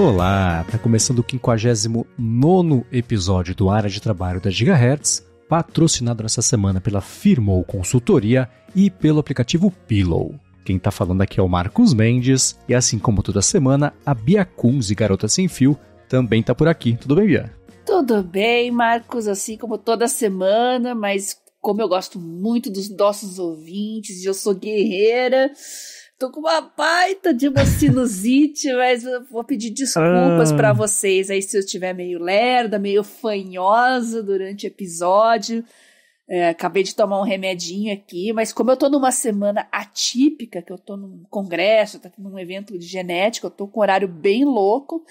Olá, tá começando o 59º episódio do Área de Trabalho da Gigahertz, patrocinado nessa semana pela Firmou Consultoria e pelo aplicativo Pillow. Quem tá falando aqui é o Marcos Mendes, e assim como toda semana, a Bia Kunz e Garota Sem Fio também tá por aqui. Tudo bem, Bia? Tudo bem, Marcos, assim como toda semana, mas como eu gosto muito dos nossos ouvintes, e eu sou guerreira, tô com uma baita de uma sinusite, mas eu vou pedir desculpas pra vocês aí se eu estiver meio lerda, meio fanhosa durante o episódio. Acabei de tomar um remedinho aqui, mas como eu tô numa semana atípica, que eu tô num congresso, tá num evento de genética, eu tô com um horário bem louco,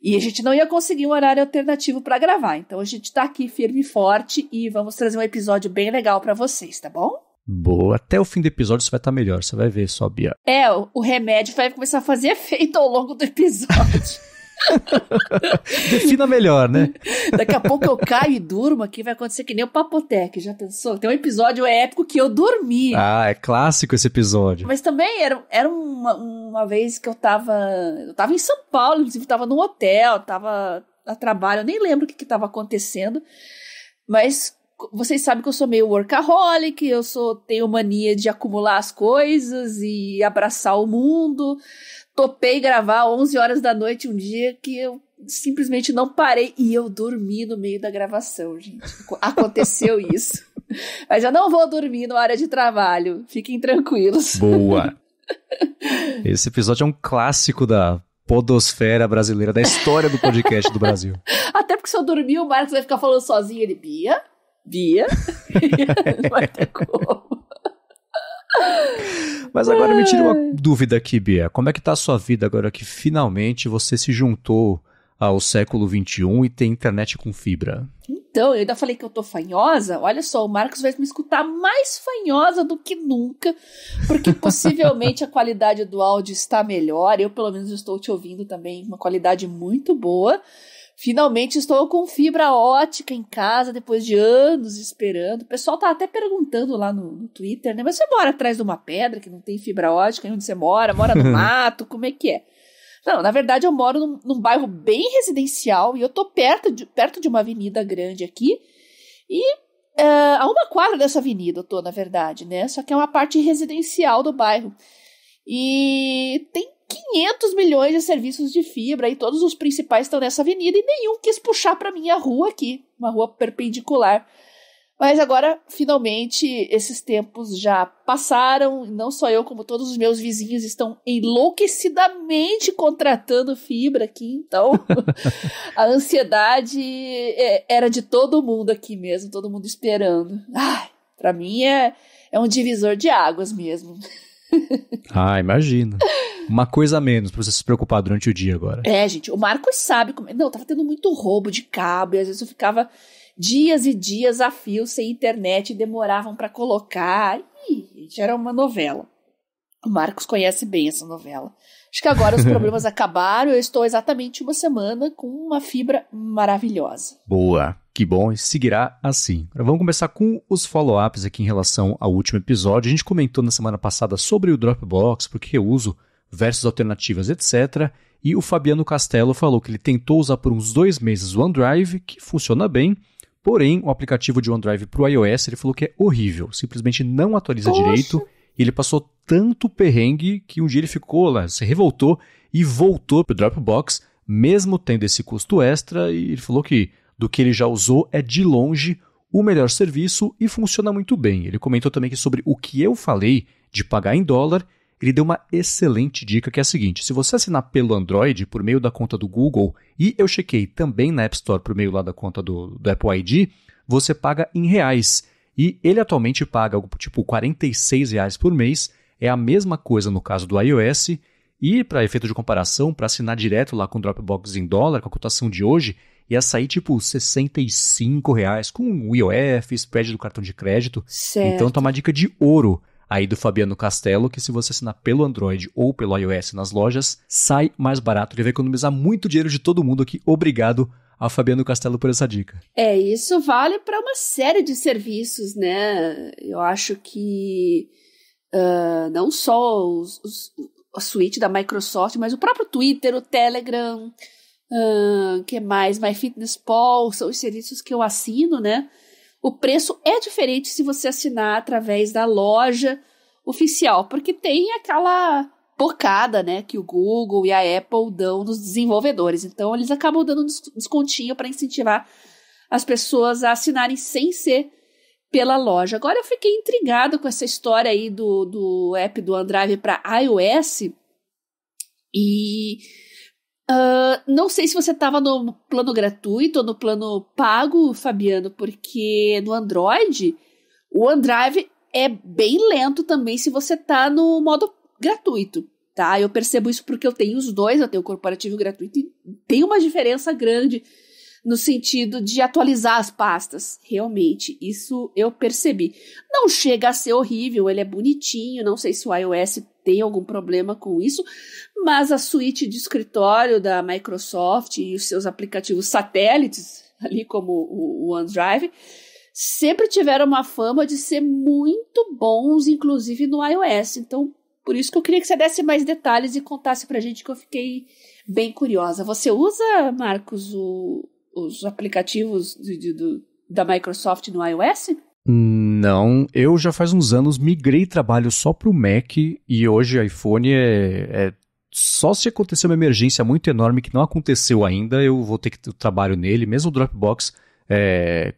e a gente não ia conseguir um horário alternativo para gravar. Então a gente tá aqui firme e forte e vamos trazer um episódio bem legal para vocês, tá bom? Boa, até o fim do episódio você vai estar melhor, você vai ver só, Bia. O remédio vai começar a fazer efeito ao longo do episódio. Defina melhor, né? Daqui a pouco eu caio e durmo aqui, vai acontecer que nem o Papotec, já pensou? Tem um episódio épico que eu dormi. Ah, é clássico esse episódio. Mas também era uma vez que eu tava em São Paulo, inclusive tava num hotel, tava a trabalho, eu nem lembro o que tava acontecendo, mas vocês sabem que eu sou meio workaholic, tenho mania de acumular as coisas e abraçar o mundo. Topei gravar 11 horas da noite um dia que eu simplesmente não parei e eu dormi no meio da gravação, gente. Aconteceu isso. Mas eu não vou dormir na área de trabalho, fiquem tranquilos. Boa! Esse episódio é um clássico da podosfera brasileira, da história do podcast do Brasil. Até porque se eu dormir, o Marcos vai ficar falando sozinho, ele, Bia, não vai ter como. Mas agora me tira uma dúvida aqui, Bia. Como é que tá a sua vida agora que finalmente você se juntou ao século XXI e tem internet com fibra? Então, eu ainda falei que eu tô fanhosa. Olha só, o Marcos vai me escutar mais fanhosa do que nunca, porque possivelmente a qualidade do áudio está melhor. Eu, pelo menos, estou te ouvindo também, uma qualidade muito boa. Finalmente estou com fibra ótica em casa, depois de anos esperando. O pessoal tá até perguntando lá no Twitter, né? Mas você mora atrás de uma pedra que não tem fibra ótica? Onde você mora? Mora no mato? Como é que é? Não, na verdade eu moro num bairro bem residencial e eu tô perto de uma avenida grande aqui. E a uma quadra dessa avenida eu tô, na verdade, né? Só que é uma parte residencial do bairro. E tem 500 milhões de serviços de fibra e todos os principais estão nessa avenida e nenhum quis puxar para minha rua aqui, uma rua perpendicular. Mas agora, finalmente, esses tempos já passaram, não só eu, como todos os meus vizinhos estão enlouquecidamente contratando fibra aqui, então a ansiedade era de todo mundo aqui mesmo, todo mundo esperando. Para mim é um divisor de águas mesmo. Ah, imagino. Uma coisa a menos pra você se preocupar durante o dia agora. Gente, o Marcos sabe como... Não, tava tendo muito roubo de cabo, e às vezes eu ficava dias e dias a fio sem internet e demoravam pra colocar. Gente, era uma novela. O Marcos conhece bem essa novela. Acho que agora os problemas acabaram, eu estou exatamente uma semana com uma fibra maravilhosa. Boa, que bom, e seguirá assim. Agora vamos começar com os follow-ups aqui em relação ao último episódio. A gente comentou na semana passada sobre o Dropbox, porque eu uso versus alternativas, etc. E o Fabiano Castello falou que ele tentou usar por uns 2 meses o OneDrive, que funciona bem, porém o aplicativo de OneDrive para o iOS ele falou que é horrível, simplesmente não atualiza direito. E ele passou tanto perrengue que um dia ele ficou lá, se revoltou e voltou para o Dropbox, mesmo tendo esse custo extra, e ele falou que do que ele já usou é de longe o melhor serviço e funciona muito bem. Ele comentou também que sobre o que eu falei de pagar em dólar, ele deu uma excelente dica que é a seguinte: se você assinar pelo Android por meio da conta do Google, e eu chequei também na App Store por meio lá da conta do Apple ID, você paga em reais. E ele atualmente paga algo tipo R$46 por mês, é a mesma coisa no caso do iOS, e para efeito de comparação, para assinar direto lá com o Dropbox em dólar, com a cotação de hoje, ia sair tipo R$65 com o IOF, spread do cartão de crédito. Certo. Então tá uma dica de ouro aí do Fabiano Castello, que se você assinar pelo Android ou pelo iOS nas lojas, sai mais barato. Ele vai economizar muito dinheiro de todo mundo aqui. Obrigado ao Fabiano Castello por essa dica. Isso vale para uma série de serviços, né? Eu acho que não só a suíte da Microsoft, mas o próprio Twitter, o Telegram, que mais? MyFitnessPal, são os serviços que eu assino, né? O preço é diferente se você assinar através da loja oficial, porque tem aquela bocada, né, que o Google e a Apple dão nos desenvolvedores. Então, eles acabam dando um descontinho para incentivar as pessoas a assinarem sem ser pela loja. Agora, eu fiquei intrigado com essa história aí do app do OneDrive para iOS e não sei se você estava no plano gratuito ou no plano pago, Fabiano, porque no Android o OneDrive é bem lento também se você tá no modo gratuito, tá? Eu percebo isso porque eu tenho os dois, eu tenho o corporativo e o gratuito, e tem uma diferença grande no sentido de atualizar as pastas, realmente, isso eu percebi. Não chega a ser horrível, ele é bonitinho, não sei se o iOS tem algum problema com isso, mas a suíte de escritório da Microsoft e os seus aplicativos satélites, ali como o OneDrive, sempre tiveram uma fama de ser muito bons, inclusive no iOS. Então, por isso que eu queria que você desse mais detalhes e contasse pra gente, que eu fiquei bem curiosa. Você usa, Marcos, os aplicativos da Microsoft no iOS? Não, eu já faz uns anos migrei trabalho só pro Mac e hoje iPhone só se acontecer uma emergência muito enorme que não aconteceu ainda, eu vou ter que ter trabalho nele, mesmo o Dropbox.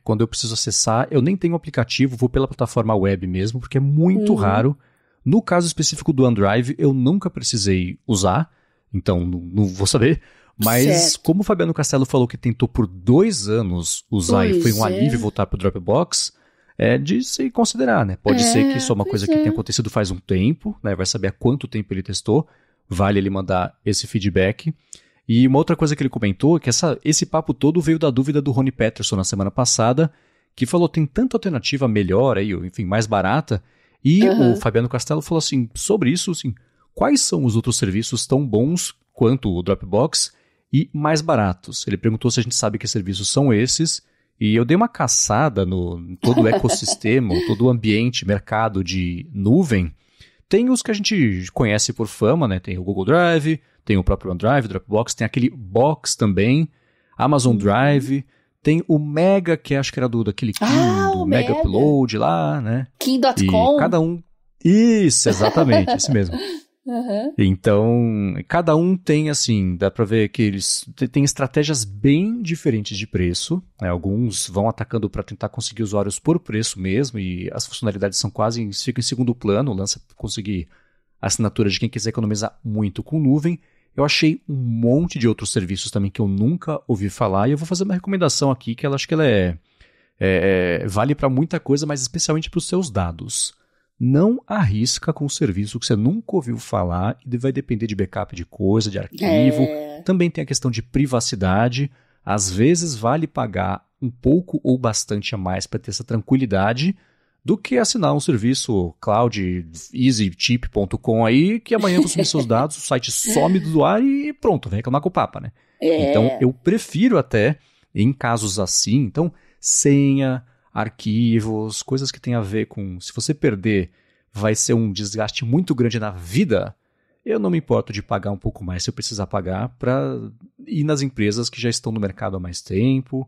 Quando eu preciso acessar, eu nem tenho aplicativo, vou pela plataforma web mesmo, porque é muito raro. No caso específico do OneDrive, eu nunca precisei usar, então não vou saber. Mas como o Fabiano Castelo falou que tentou por 2 anos usar e foi um alívio voltar para o Dropbox, é de se considerar, né? Pode ser que isso é uma coisa que tenha acontecido faz um tempo, né? Vai saber há quanto tempo ele testou, vale ele mandar esse feedback. E uma outra coisa que ele comentou é que esse papo todo veio da dúvida do Rony Peterson na semana passada, que falou tem tanta alternativa melhor aí, enfim, mais barata. E o Fabiano Castelo falou assim, sobre isso, assim, quais são os outros serviços tão bons quanto o Dropbox e mais baratos? Ele perguntou se a gente sabe que serviços são esses, e eu dei uma caçada no todo o ecossistema, todo o ambiente, mercado de nuvem. Tem os que a gente conhece por fama, né? Tem o Google Drive, tem o próprio OneDrive, Dropbox, tem aquele Box também, Amazon Drive, tem o Mega, que acho que era daquele King, do Mega Upload lá, né? King.com. E cada um... Isso, exatamente, esse mesmo. Então, cada um tem, assim, dá pra ver que eles têm estratégias bem diferentes de preço, né? Alguns vão atacando para tentar conseguir usuários por preço mesmo, e as funcionalidades ficam em segundo plano, lança conseguir assinatura de quem quiser economizar muito com nuvem. Eu achei um monte de outros serviços também que eu nunca ouvi falar, e eu vou fazer uma recomendação aqui, que acho que ela vale para muita coisa, mas especialmente para os seus dados. Não arrisca com um serviço que você nunca ouviu falar e vai depender de backup de coisa, de arquivo. Também tem a questão de privacidade. Às vezes vale pagar um pouco ou bastante a mais para ter essa tranquilidade do que assinar um serviço cloud easychip.com aí, que amanhã você subir seus dados, o site some do ar e pronto, vem reclamar com o Papa, né? Então eu prefiro até, em casos assim, então senha, arquivos, coisas que tem a ver com, se você perder, vai ser um desgaste muito grande na vida, eu não me importo de pagar um pouco mais se eu precisar pagar para ir nas empresas que já estão no mercado há mais tempo,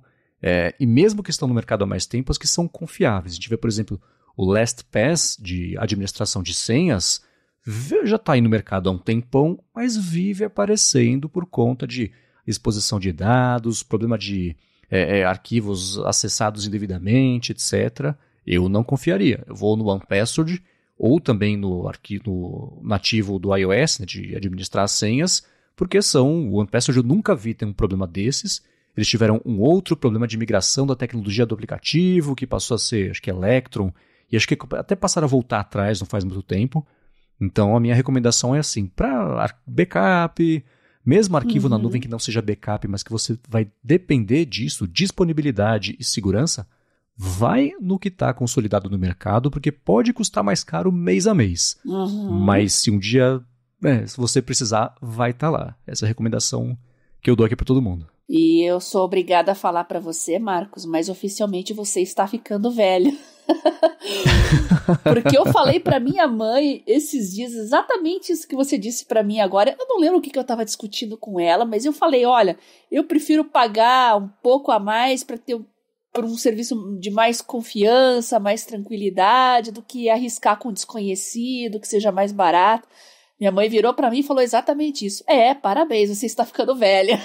e mesmo que estão no mercado há mais tempo, as que são confiáveis. A gente vê, por exemplo, o LastPass de administração de senhas, já está aí no mercado há um tempão, mas vive aparecendo por conta de exposição de dados, problema de arquivos acessados indevidamente, etc. Eu não confiaria. Eu vou no OnePassword ou também no arquivo nativo do iOS, né, de administrar as senhas, porque o OnePassword eu nunca vi ter um problema desses. Eles tiveram um outro problema de migração da tecnologia do aplicativo, que passou a ser, acho que Electron, e acho que até passaram a voltar atrás não faz muito tempo. Então a minha recomendação é assim, para backup, mesmo arquivo na nuvem que não seja backup, mas que você vai depender disso, disponibilidade e segurança, vai no que está consolidado no mercado, porque pode custar mais caro mês a mês. Mas se um dia, se você precisar, vai estar lá. Essa é a recomendação que eu dou aqui para todo mundo. E eu sou obrigada a falar para você, Marcos, mas oficialmente você está ficando velho. Porque eu falei pra minha mãe esses dias exatamente isso que você disse pra mim agora. Eu não lembro o que eu tava discutindo com ela, mas eu falei, olha, eu prefiro pagar um pouco a mais pra ter por um serviço de mais confiança, mais tranquilidade, do que arriscar com um desconhecido, que seja mais barato. Minha mãe virou pra mim e falou exatamente isso. Parabéns, você está ficando velha.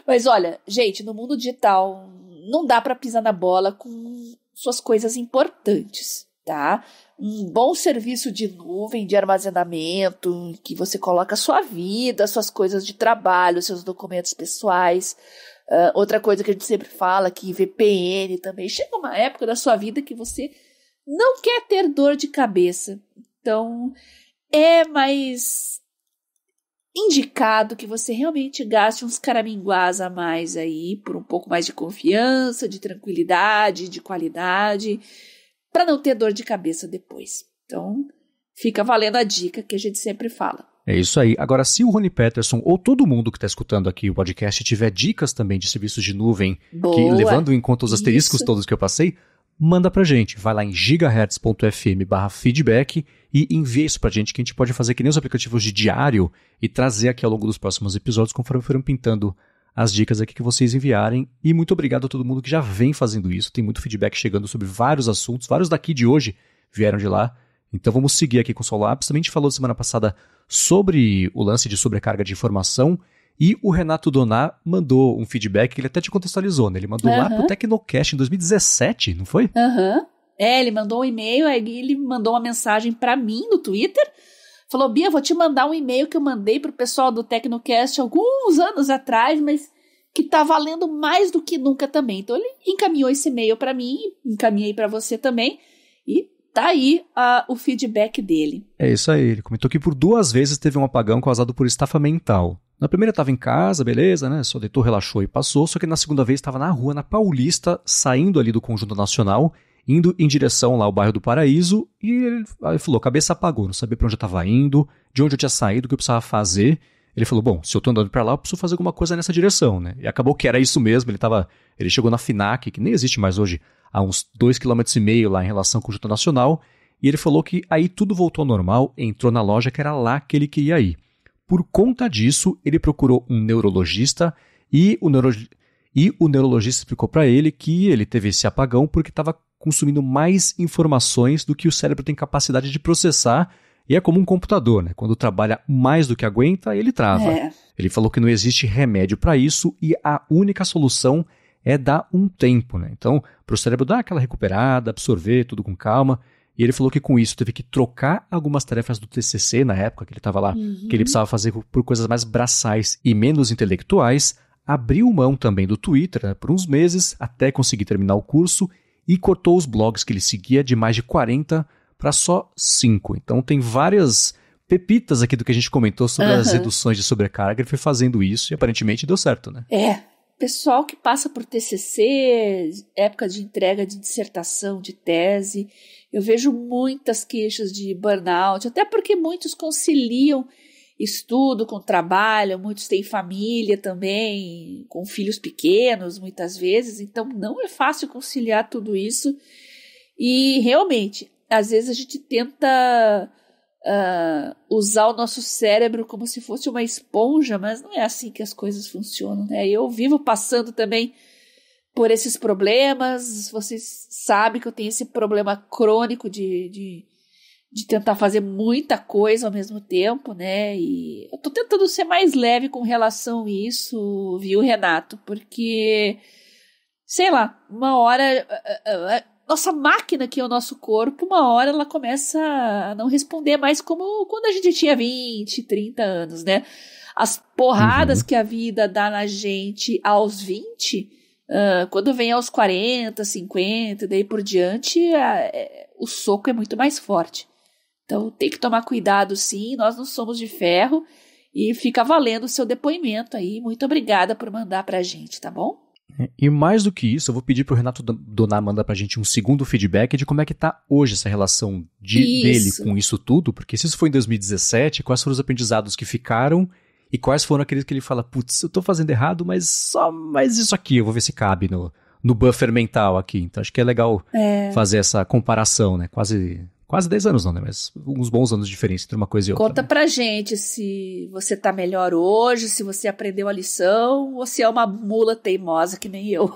Mas olha, gente, no mundo digital não dá pra pisar na bola com suas coisas importantes, tá? Um bom serviço de nuvem, de armazenamento, que você coloca a sua vida, suas coisas de trabalho, seus documentos pessoais. Outra coisa que a gente sempre fala, que VPN também. Chega uma época da sua vida que você não quer ter dor de cabeça. Então, é mais indicado que você realmente gaste uns caraminguás a mais aí, por um pouco mais de confiança, de tranquilidade, de qualidade, para não ter dor de cabeça depois. Então, fica valendo a dica que a gente sempre fala. É isso aí. Agora, se o Rony Peterson ou todo mundo que está escutando aqui o podcast tiver dicas também de serviços de nuvem, que, levando em conta os asteriscos todos que eu passei, manda pra gente. Vai lá em gigahertz.fm/feedback e envia isso pra gente, que a gente pode fazer que nem os aplicativos de diário e trazer aqui ao longo dos próximos episódios, conforme foram pintando as dicas aqui que vocês enviarem. E muito obrigado a todo mundo que já vem fazendo isso. Tem muito feedback chegando sobre vários assuntos. Vários daqui de hoje vieram de lá. Então vamos seguir aqui com o Solapis. Também a gente falou semana passada sobre o lance de sobrecarga de informação. E o Renato Doná mandou um feedback que ele até te contextualizou, né? Ele mandou lá pro Tecnocast em 2017, não foi? Ele mandou um e-mail, aí ele mandou uma mensagem pra mim no Twitter. Falou, Bia, vou te mandar um e-mail que eu mandei pro pessoal do Tecnocast alguns anos atrás, mas que tá valendo mais do que nunca também. Então ele encaminhou esse e-mail pra mim, encaminhei pra você também, e tá aí o feedback dele. É isso aí, ele comentou que por 2 vezes teve um apagão causado por estafa mental. Na primeira estava em casa, beleza, né? Só deitou, relaxou e passou. Só que na segunda vez estava na rua, na Paulista, saindo ali do Conjunto Nacional, indo em direção lá ao bairro do Paraíso. E ele falou, cabeça apagou, não sabia para onde eu estava indo, de onde eu tinha saído, o que eu precisava fazer. Ele falou, bom, se eu tô andando para lá, eu preciso fazer alguma coisa nessa direção, né? E acabou que era isso mesmo, ele chegou na FINAC, que nem existe mais hoje, a uns 2,5 km lá em relação ao Conjunto Nacional. E ele falou que aí tudo voltou ao normal, entrou na loja que era lá que ele queria ir. Por conta disso, ele procurou um neurologista e o neurologista explicou para ele que ele teve esse apagão porque estava consumindo mais informações do que o cérebro tem capacidade de processar. E é como um computador, né? Quando trabalha mais do que aguenta, ele trava. Ele falou que não existe remédio para isso e a única solução é dar um tempo, né? Então, para o cérebro dar aquela recuperada, absorver tudo com calma. E ele falou que com isso teve que trocar algumas tarefas do TCC na época que ele estava lá, que ele precisava fazer por coisas mais braçais e menos intelectuais, abriu mão também do Twitter, né, por uns meses até conseguir terminar o curso e cortou os blogs que ele seguia de mais de 40 para só 5. Então tem várias pepitas aqui do que a gente comentou sobre as reduções de sobrecarga. Ele foi fazendo isso e aparentemente deu certo, né? Pessoal que passa por TCC, época de entrega de dissertação, de tese, eu vejo muitas queixas de burnout, até porque muitos conciliam estudo com trabalho, muitos têm família também, com filhos pequenos muitas vezes, então não é fácil conciliar tudo isso. E realmente, às vezes a gente tenta usar o nosso cérebro como se fosse uma esponja, mas não é assim que as coisas funcionam, né? Eu vivo passando também por esses problemas. Vocês sabem que eu tenho esse problema crônico de tentar fazer muita coisa ao mesmo tempo, né? E eu tô tentando ser mais leve com relação a isso, viu, Renato? Porque, sei lá, uma hora nossa máquina, que é o nosso corpo, uma hora ela começa a não responder mais como quando a gente tinha 20, 30 anos, né? As porradas que a vida dá na gente aos 20, quando vem aos 40, 50, daí por diante, o soco é muito mais forte. Então tem que tomar cuidado, sim, nós não somos de ferro, e fica valendo o seu depoimento aí. Muito obrigada por mandar pra gente, tá bom? E mais do que isso, eu vou pedir pro Renato Doná mandar pra gente um segundo feedback de como é que tá hoje essa relação dele com isso tudo, porque se isso foi em 2017, quais foram os aprendizados que ficaram e quais foram aqueles que ele fala, putz, eu tô fazendo errado, mas só mais isso aqui, eu vou ver se cabe no no buffer mental aqui. Então acho que é legal fazer essa comparação, né? Quase 10 anos não, né? Mas uns bons anos de diferença entre uma coisa e outra. Conta pra gente se você tá melhor hoje, se você aprendeu a lição, ou se é uma mula teimosa que nem eu.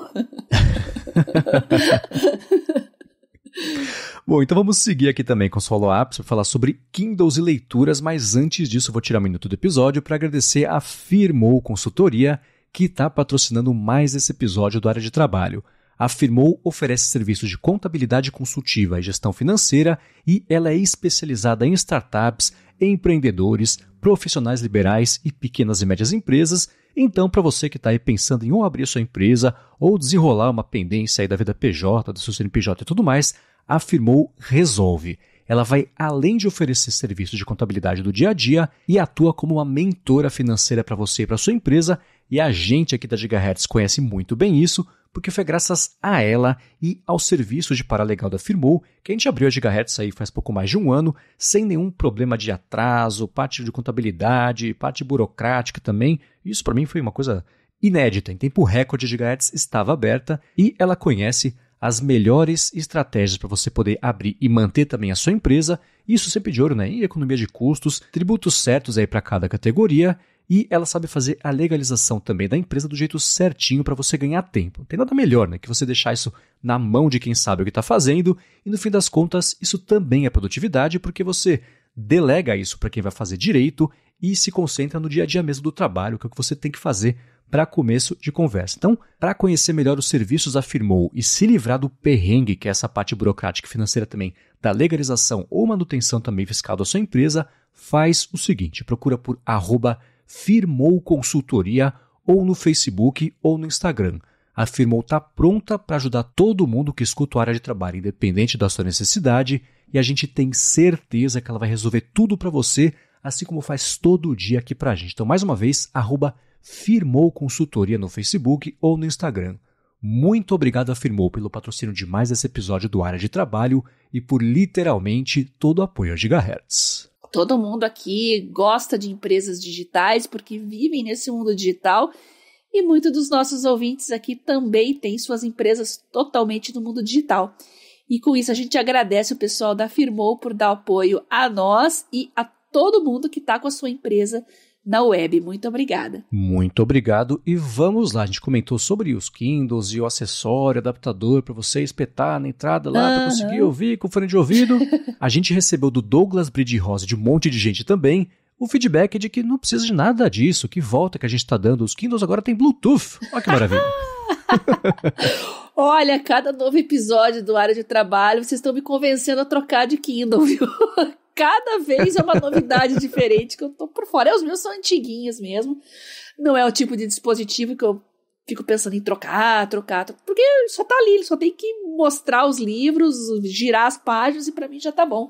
Bom, então vamos seguir aqui também com os follow-ups para falar sobre Kindles e leituras, mas antes disso eu vou tirar um minuto do episódio para agradecer a Firmoo Consultoria, que está patrocinando mais esse episódio do Área de Trabalho. A Firmoo oferece serviços de contabilidade consultiva e gestão financeira e ela é especializada em startups, empreendedores, profissionais liberais e pequenas e médias empresas. Então, para você que está aí pensando em ou abrir sua empresa ou desenrolar uma pendência aí da vida PJ, do seu CNPJ e tudo mais, a Firmoo resolve. Ela vai além de oferecer serviços de contabilidade do dia a dia e atua como uma mentora financeira para você e para sua empresa. E a gente aqui da Gigahertz conhece muito bem isso, porque foi graças a ela e ao serviço de paralegal da Firmoo que a gente abriu a Gigahertz aí faz pouco mais de um ano, sem nenhum problema de atraso, parte de contabilidade, parte burocrática também. Isso para mim foi uma coisa inédita. Em tempo recorde, a Gigahertz estava aberta e ela conhece as melhores estratégias para você poder abrir e manter também a sua empresa. Isso sempre de olho, né? Em economia de custos, tributos certos aí para cada categoria. E ela sabe fazer a legalização também da empresa do jeito certinho para você ganhar tempo. Não tem nada melhor, né, que você deixar isso na mão de quem sabe o que está fazendo. E no fim das contas, isso também é produtividade, porque você delega isso para quem vai fazer direito e se concentra no dia a dia mesmo do trabalho, que é o que você tem que fazer para começo de conversa. Então, para conhecer melhor os serviços da Firmoo e se livrar do perrengue, que é essa parte burocrática e financeira também, da legalização ou manutenção também fiscal da sua empresa, faz o seguinte, procura por @Firmoo Consultoria ou no Facebook ou no Instagram. A Firmoo está pronta para ajudar todo mundo que escuta a área de trabalho, independente da sua necessidade, e a gente tem certeza que ela vai resolver tudo para você, assim como faz todo dia aqui para a gente. Então, mais uma vez, @Firmoo Consultoria no Facebook ou no Instagram. Muito obrigado a Firmoo pelo patrocínio de mais esse episódio do Área de Trabalho e por literalmente todo o apoio a Gigahertz. Todo mundo aqui gosta de empresas digitais porque vivem nesse mundo digital e muitos dos nossos ouvintes aqui também têm suas empresas totalmente no mundo digital. E com isso a gente agradece o pessoal da Firmoo por dar apoio a nós e a todo mundo que está com a sua empresa na web. Muito obrigada. Muito obrigado e vamos lá. A gente comentou sobre os Kindles e o acessório, adaptador para você espetar na entrada lá para conseguir ouvir com fone de ouvido. A gente recebeu do Douglas Bride Rosa, de um monte de gente também, o feedback de que não precisa de nada disso, que volta que a gente está dando. Os Kindles agora tem Bluetooth. Olha que maravilha. Olha, cada novo episódio do Área de Trabalho, vocês estão me convencendo a trocar de Kindle, viu? Cada vez é uma novidade diferente que eu tô por fora. Os meus são antiguinhos mesmo. Não é o tipo de dispositivo que eu fico pensando em trocar, porque só tá ali, só tem que mostrar os livros, girar as páginas e pra mim já tá bom.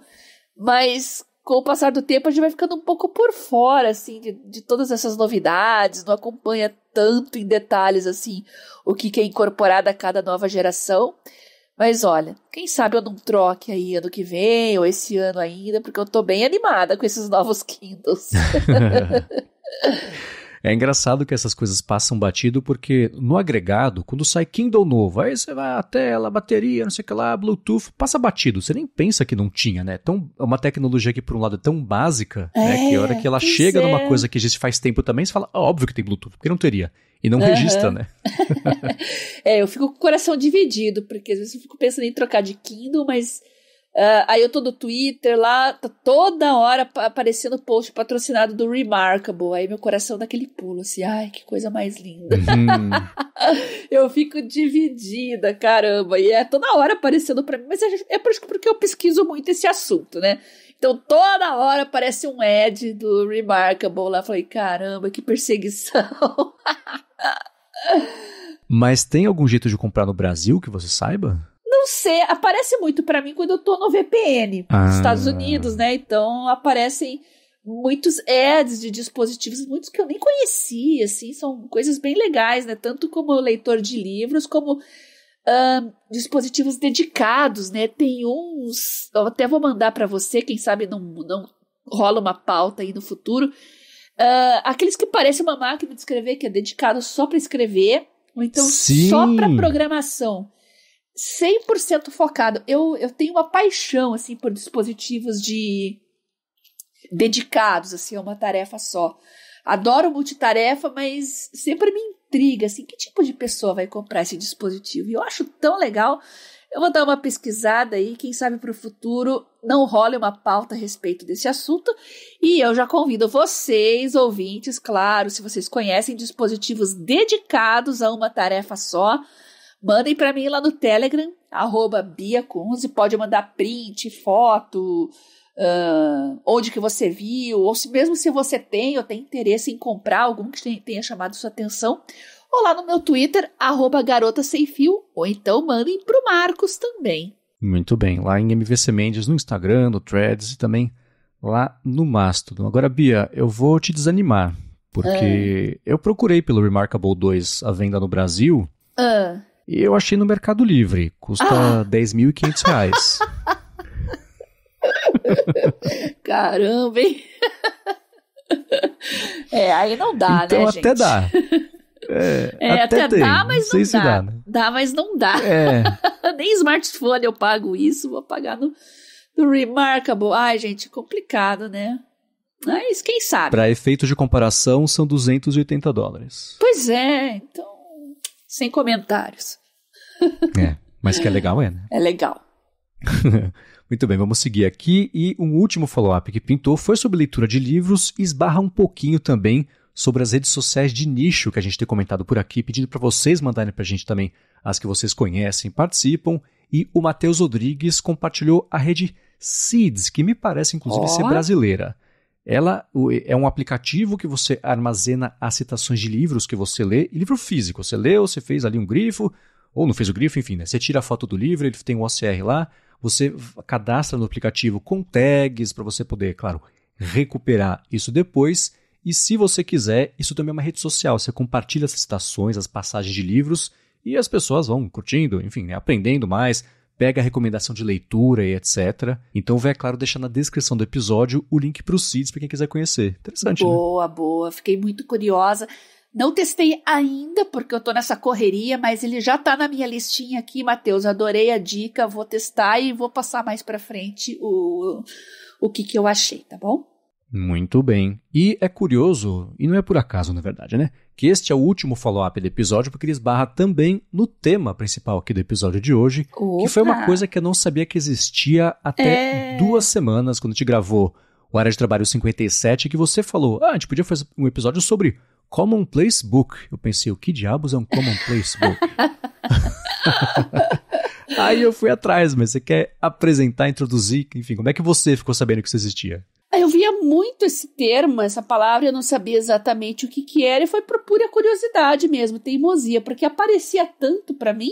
Mas com o passar do tempo a gente vai ficando um pouco por fora, assim, de todas essas novidades, não acompanha tanto em detalhes, assim, o que é incorporado a cada nova geração. Mas olha, quem sabe eu não troque aí ano que vem ou esse ano ainda, porque eu tô bem animada com esses novos Kindles. É engraçado que essas coisas passam batido, porque no agregado, quando sai Kindle novo, aí você vai a tela, a bateria, não sei o que lá, Bluetooth, passa batido. Você nem pensa que não tinha, né? Então, é uma tecnologia que, por um lado, é tão básica, né? Que a hora que ela chega numa coisa que existe faz tempo também, você fala, óbvio que tem Bluetooth, porque não teria. E não registra, né? Eu fico com o coração dividido, porque às vezes eu fico pensando em trocar de Kindle, mas aí eu tô no Twitter lá, tá toda hora aparecendo post patrocinado do Remarkable, aí meu coração dá aquele pulo, assim, ai, que coisa mais linda. Eu fico dividida, caramba, e é toda hora aparecendo pra mim, mas é por isso porque eu pesquiso muito esse assunto, né? Então, toda hora aparece um ad do Remarkable lá. Falei, caramba, que perseguição. Mas tem algum jeito de comprar no Brasil que você saiba? Não sei, aparece muito pra mim quando eu tô no VPN nos Estados Unidos, né? Então, aparecem muitos ads de dispositivos, muitos que eu nem conhecia, assim. São coisas bem legais, né? Tanto como leitor de livros, como dispositivos dedicados, né? Tem uns, eu até vou mandar para você, quem sabe não rola uma pauta aí no futuro. Aqueles que parecem uma máquina de escrever, que é dedicado só para escrever, Ou então Sim. só para programação. 100% focado. Eu tenho uma paixão, assim, por dispositivos dedicados, assim, a uma tarefa só. Adoro multitarefa, mas sempre me intriga, assim, que tipo de pessoa vai comprar esse dispositivo? E eu acho tão legal. Eu vou dar uma pesquisada aí, quem sabe para o futuro não role uma pauta a respeito desse assunto. E eu já convido vocês, ouvintes, claro, se vocês conhecem dispositivos dedicados a uma tarefa só, mandem para mim lá no Telegram, @BiaCunze, pode mandar print, foto, onde que você viu, ou mesmo se você tem ou tem interesse em comprar algum que tenha chamado sua atenção, ou lá no meu Twitter, @GarotaSemFio, ou então mandem pro Marcos também. Muito bem, lá em MVC Mendes no Instagram, no Threads e também lá no Mastodon. Agora, Bia, eu vou te desanimar, porque eu procurei pelo Remarkable 2 à venda no Brasil e eu achei no Mercado Livre, custa R$10.500. Caramba, hein? Aí não dá, então, né, gente? Até dá. Até tem. dá, mas não se dá. Né? Dá, mas não dá. Nem smartphone eu pago isso, vou pagar no Remarkable. Ai, gente, complicado, né? Mas quem sabe? Para efeitos de comparação, são $280. Pois é, então, sem comentários. Mas que é legal, né? É legal. Muito bem, vamos seguir aqui. E um último follow-up que pintou foi sobre leitura de livros e esbarra um pouquinho também sobre as redes sociais de nicho que a gente tem comentado por aqui, pedindo para vocês mandarem para a gente também as que vocês conhecem, participam. E o Matheus Rodrigues compartilhou a rede Seeds, que me parece inclusive ser brasileira. Ela é um aplicativo que você armazena as citações de livros que você lê, e livro físico. Você leu, você fez ali um grifo, ou não fez o grifo, enfim, né? Você tira a foto do livro, ele tem um OCR lá, você cadastra no aplicativo com tags para você poder, claro, recuperar isso depois. E se você quiser, isso também é uma rede social. Você compartilha as citações, as passagens de livros e as pessoas vão curtindo, enfim, né, aprendendo mais, pega a recomendação de leitura e etc. Então vai, é claro, deixar na descrição do episódio o link para os Seeds para quem quiser conhecer. Interessante, boa, né? Boa. Fiquei muito curiosa. Não testei ainda, porque eu tô nessa correria, mas ele já tá na minha listinha aqui, Matheus. Adorei a dica, vou testar e vou passar mais pra frente o que eu achei, tá bom? Muito bem. E é curioso, e não é por acaso, na verdade, né? Que este é o último follow-up do episódio, porque ele esbarra também no tema principal aqui do episódio de hoje, que foi uma coisa que eu não sabia que existia até 2 semanas, quando a gente gravou o Área de Trabalho 57, que você falou, a gente podia fazer um episódio sobre Commonplace Book. Eu pensei, o que diabos é um Commonplace Book? Aí eu fui atrás, mas você quer apresentar, introduzir, enfim, como é que você ficou sabendo que isso existia? Eu via muito esse termo, essa palavra, eu não sabia exatamente o que era, e foi por pura curiosidade mesmo, teimosia, porque aparecia tanto pra mim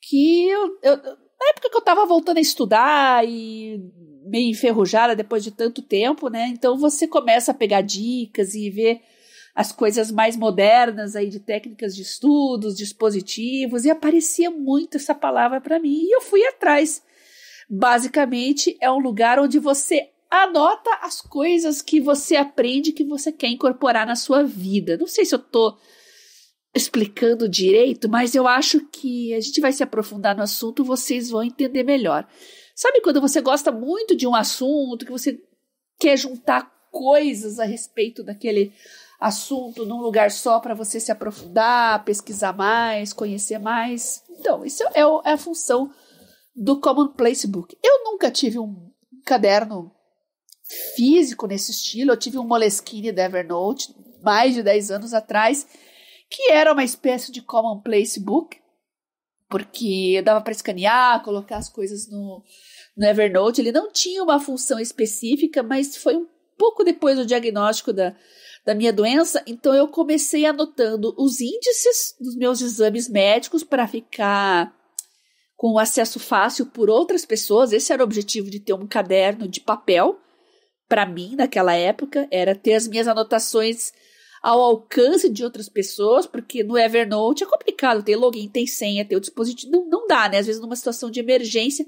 que na época que eu tava voltando a estudar e meio enferrujada depois de tanto tempo, né? Então você começa a pegar dicas e ver as coisas mais modernas aí de técnicas de estudos, dispositivos, e aparecia muito essa palavra para mim, e eu fui atrás. Basicamente, é um lugar onde você anota as coisas que você aprende, que você quer incorporar na sua vida. Não sei se eu tô explicando direito, mas eu acho que a gente vai se aprofundar no assunto, vocês vão entender melhor. Sabe quando você gosta muito de um assunto, que você quer juntar coisas a respeito daquele assunto num lugar só para você se aprofundar, pesquisar mais, conhecer mais? Então, isso é a função do Commonplace Book. Eu nunca tive um caderno físico nesse estilo. Eu tive um Moleskine da Evernote mais de 10 anos atrás, que era uma espécie de Commonplace Book, porque dava para escanear, colocar as coisas no Evernote. Ele não tinha uma função específica, mas foi um pouco depois do diagnóstico da minha doença, então eu comecei anotando os índices dos meus exames médicos para ficar com acesso fácil por outras pessoas. Esse era o objetivo de ter um caderno de papel. Para mim, naquela época, era ter as minhas anotações ao alcance de outras pessoas, porque no Evernote é complicado ter login, tem senha, ter o dispositivo, não dá, né? Às vezes numa situação de emergência,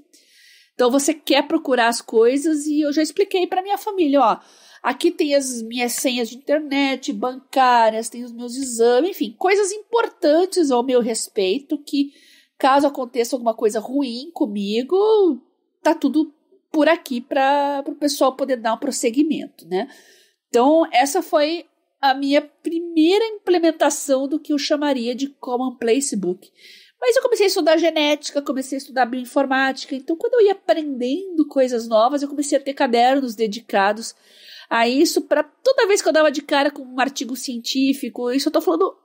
Então você quer procurar as coisas e eu já expliquei para minha família, ó, aqui tem as minhas senhas de internet, bancárias, tem os meus exames, enfim, coisas importantes ao meu respeito que, caso aconteça alguma coisa ruim comigo, tá tudo por aqui para o pessoal poder dar um prosseguimento, né? Então, essa foi a minha primeira implementação do que eu chamaria de Commonplace Book. Mas eu comecei a estudar genética, comecei a estudar bioinformática, então quando eu ia aprendendo coisas novas, eu comecei a ter cadernos dedicados a isso, para toda vez que eu dava de cara com um artigo científico, isso eu tô falando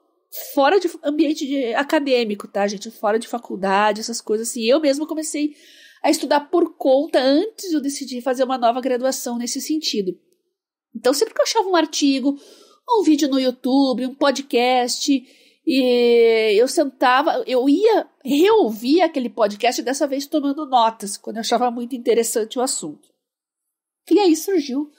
fora de ambiente acadêmico, tá, gente? Fora de faculdade, essas coisas assim. Eu mesma comecei a estudar por conta antes de eu decidir fazer uma nova graduação nesse sentido. Então, sempre que eu achava um artigo, um vídeo no YouTube, um podcast, e eu sentava, eu ia reouvir aquele podcast, dessa vez tomando notas, quando eu achava muito interessante o assunto. E aí surgiu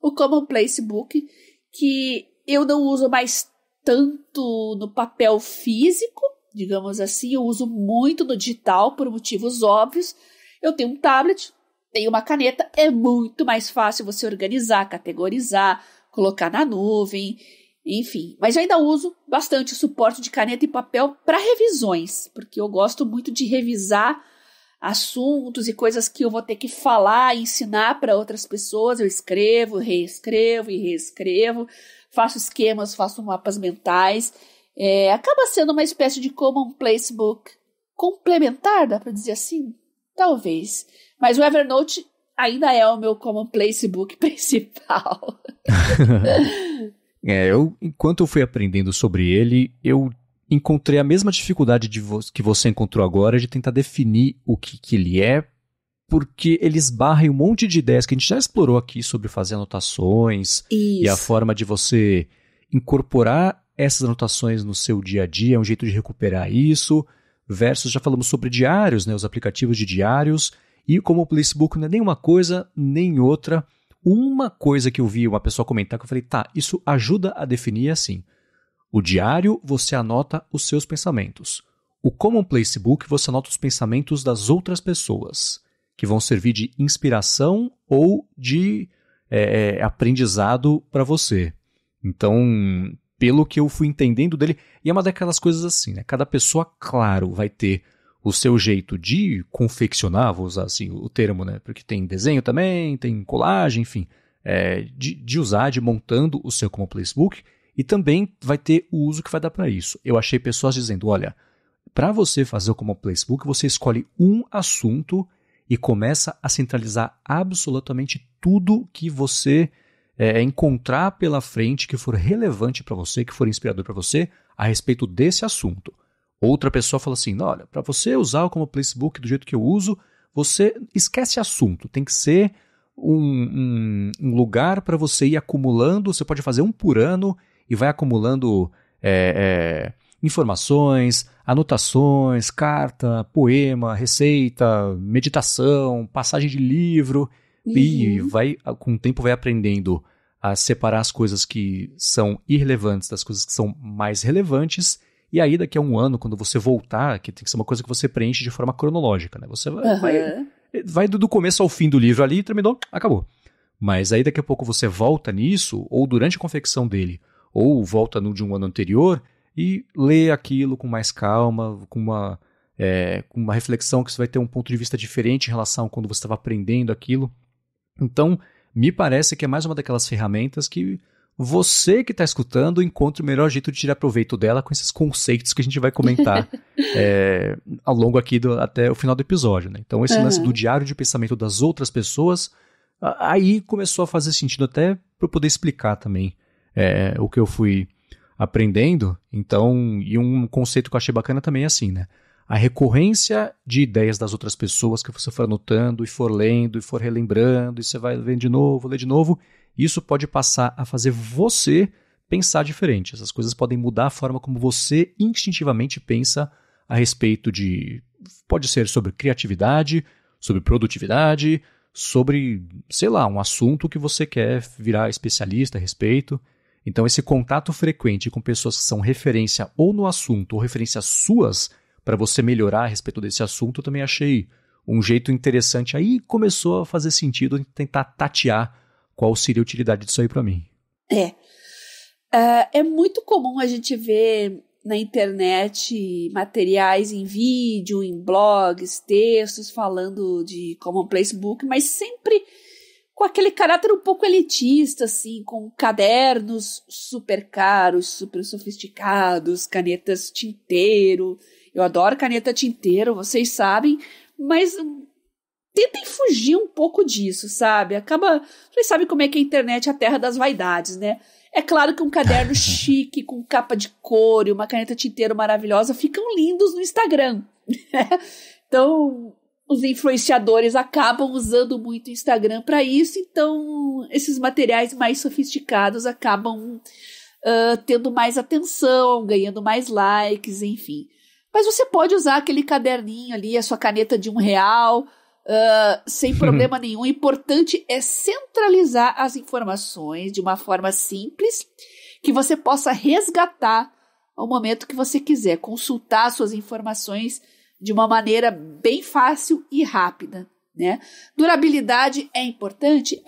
o Commonplace Book, que eu não uso mais tanto no papel físico, digamos assim, eu uso muito no digital por motivos óbvios. Eu tenho um tablet, tenho uma caneta, é muito mais fácil você organizar, categorizar, colocar na nuvem, enfim. Mas eu ainda uso bastante o suporte de caneta e papel para revisões, porque eu gosto muito de revisar assuntos e coisas que eu vou ter que falar, ensinar para outras pessoas. Eu escrevo, reescrevo e reescrevo, faço esquemas, faço mapas mentais. Acaba sendo uma espécie de Commonplace Book complementar, dá para dizer assim? Talvez. Mas o Evernote ainda é o meu Commonplace Book principal. Enquanto eu fui aprendendo sobre ele, eu encontrei a mesma dificuldade que você encontrou agora de tentar definir o que ele é, porque ele esbarra em um monte de ideias que a gente já explorou aqui sobre fazer anotações. Isso. E a forma de você incorporar essas anotações no seu dia a dia, um jeito de recuperar isso, versus já falamos sobre diários, né, os aplicativos de diários, e como o Commonplace Book não é nem uma coisa nem outra. Uma coisa que eu vi uma pessoa comentar que eu falei, tá, isso ajuda a definir assim. O diário, você anota os seus pensamentos. O Commonplace Book, você anota os pensamentos das outras pessoas, que vão servir de inspiração ou de aprendizado para você. Então, pelo que eu fui entendendo dele, e é uma daquelas coisas assim, né? Cada pessoa, claro, vai ter o seu jeito de confeccionar, vou usar assim o termo, né? Porque tem desenho também, tem colagem, enfim, de usar, de montando o seu Commonplace Book. E também vai ter o uso que vai dar para isso. Eu achei pessoas dizendo, olha, para você fazer o Commonplace Book, você escolhe um assunto e começa a centralizar absolutamente tudo que você encontrar pela frente, que for relevante para você, que for inspirador para você, a respeito desse assunto. Outra pessoa fala assim, olha, para você usar o Commonplace Book do jeito que eu uso, você esquece assunto, tem que ser um lugar para você ir acumulando, você pode fazer um por ano, e vai acumulando informações, anotações, carta, poema, receita, meditação, passagem de livro. Uhum. E com o tempo vai aprendendo a separar as coisas que são irrelevantes das coisas que são mais relevantes. E aí daqui a um ano, quando você voltar, que tem que ser uma coisa que você preenche de forma cronológica, né? Você vai do começo ao fim do livro ali, terminou, acabou. Mas aí daqui a pouco você volta nisso, ou durante a confecção dele, ou volta no de um ano anterior e lê aquilo com mais calma, com uma reflexão que você vai ter um ponto de vista diferente em relação a quando você estava aprendendo aquilo. Então, me parece que é mais uma daquelas ferramentas que você que está escutando encontra o melhor jeito de tirar proveito dela com esses conceitos que a gente vai comentar ao longo aqui até o final do episódio, né? Então, esse lance do diário de pensamento das outras pessoas, aí começou a fazer sentido até para eu poder explicar também o que eu fui aprendendo. Então, e um conceito que eu achei bacana também é assim, né? A recorrência de ideias das outras pessoas que você for anotando e for lendo e for relembrando, e você vai ler de novo, isso pode passar a fazer você pensar diferente. Essas coisas podem mudar a forma como você instintivamente pensa a respeito de... Pode ser sobre criatividade, sobre produtividade, sobre, sei lá, um assunto que você quer virar especialista a respeito. Então, esse contato frequente com pessoas que são referência ou no assunto ou referências suas para você melhorar a respeito desse assunto, eu também achei um jeito interessante. Aí começou a fazer sentido tentar tatear qual seria a utilidade disso aí para mim. É muito comum a gente ver na internet materiais em vídeo, em blogs, textos falando de Commonplace Book, mas sempre com aquele caráter um pouco elitista, assim, com cadernos super caros, super sofisticados, canetas tinteiro. Eu adoro caneta tinteiro, vocês sabem, mas tentem fugir um pouco disso, sabe? Vocês sabem como é que a internet é a terra das vaidades, né? É claro que um caderno chique, com capa de couro e uma caneta tinteiro maravilhosa ficam lindos no Instagram. Então, os influenciadores acabam usando muito o Instagram para isso, então esses materiais mais sofisticados acabam tendo mais atenção, ganhando mais likes, enfim. Mas você pode usar aquele caderninho ali, a sua caneta de R$1, sem problema nenhum. O importante é centralizar as informações de uma forma simples, que você possa resgatar ao momento que você quiser, consultar suas informações de uma maneira bem fácil e rápida, né? Durabilidade é importante,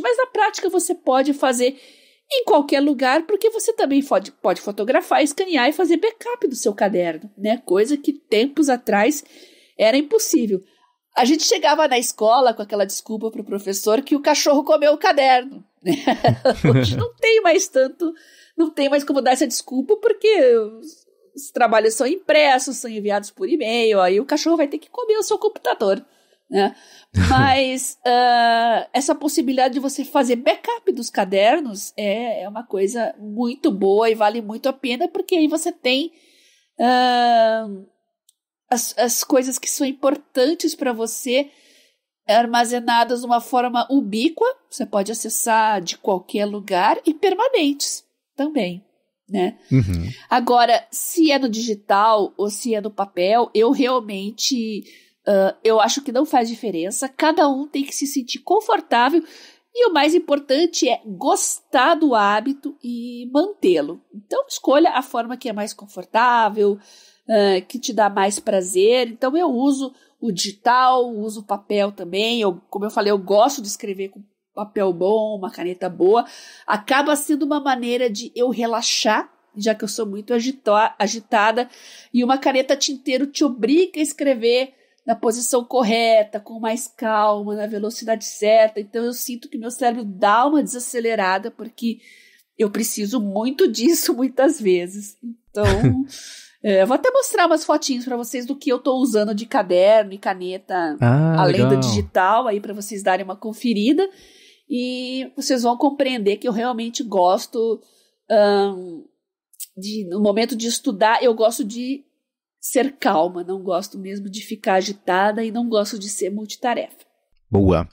mas na prática você pode fazer em qualquer lugar, porque você também pode fotografar, escanear e fazer backup do seu caderno, né? Coisa que tempos atrás era impossível. A gente chegava na escola com aquela desculpa para o professor que o cachorro comeu o caderno. Né? Hoje não tem mais como dar essa desculpa, porque os trabalhos são impressos, são enviados por e-mail, aí o cachorro vai ter que comer o seu computador. Né? Mas essa possibilidade de você fazer backup dos cadernos é uma coisa muito boa e vale muito a pena, porque aí você tem as coisas que são importantes para você armazenadas de uma forma ubíqua, você pode acessar de qualquer lugar, e permanentes também, né? Uhum. Agora, se é no digital ou se é no papel, eu realmente eu acho que não faz diferença, cada um tem que se sentir confortável, e o mais importante é gostar do hábito e mantê-lo. Então, escolha a forma que é mais confortável, que te dá mais prazer. Então eu uso o digital, uso o papel também. Como eu falei, eu gosto de escrever com papel bom, uma caneta boa. Acaba sendo uma maneira de eu relaxar, já que eu sou muito agitada, e uma caneta tinteiro te obriga a escrever na posição correta, com mais calma, na velocidade certa. Então eu sinto que meu cérebro dá uma desacelerada, porque eu preciso muito disso muitas vezes. Então eu vou até mostrar umas fotinhos para vocês do que eu tô usando de caderno e caneta, além do digital, aí para vocês darem uma conferida, e vocês vão compreender que eu realmente gosto no momento de estudar, eu gosto de ser calma, não gosto mesmo de ficar agitada e não gosto de ser multitarefa. Boa.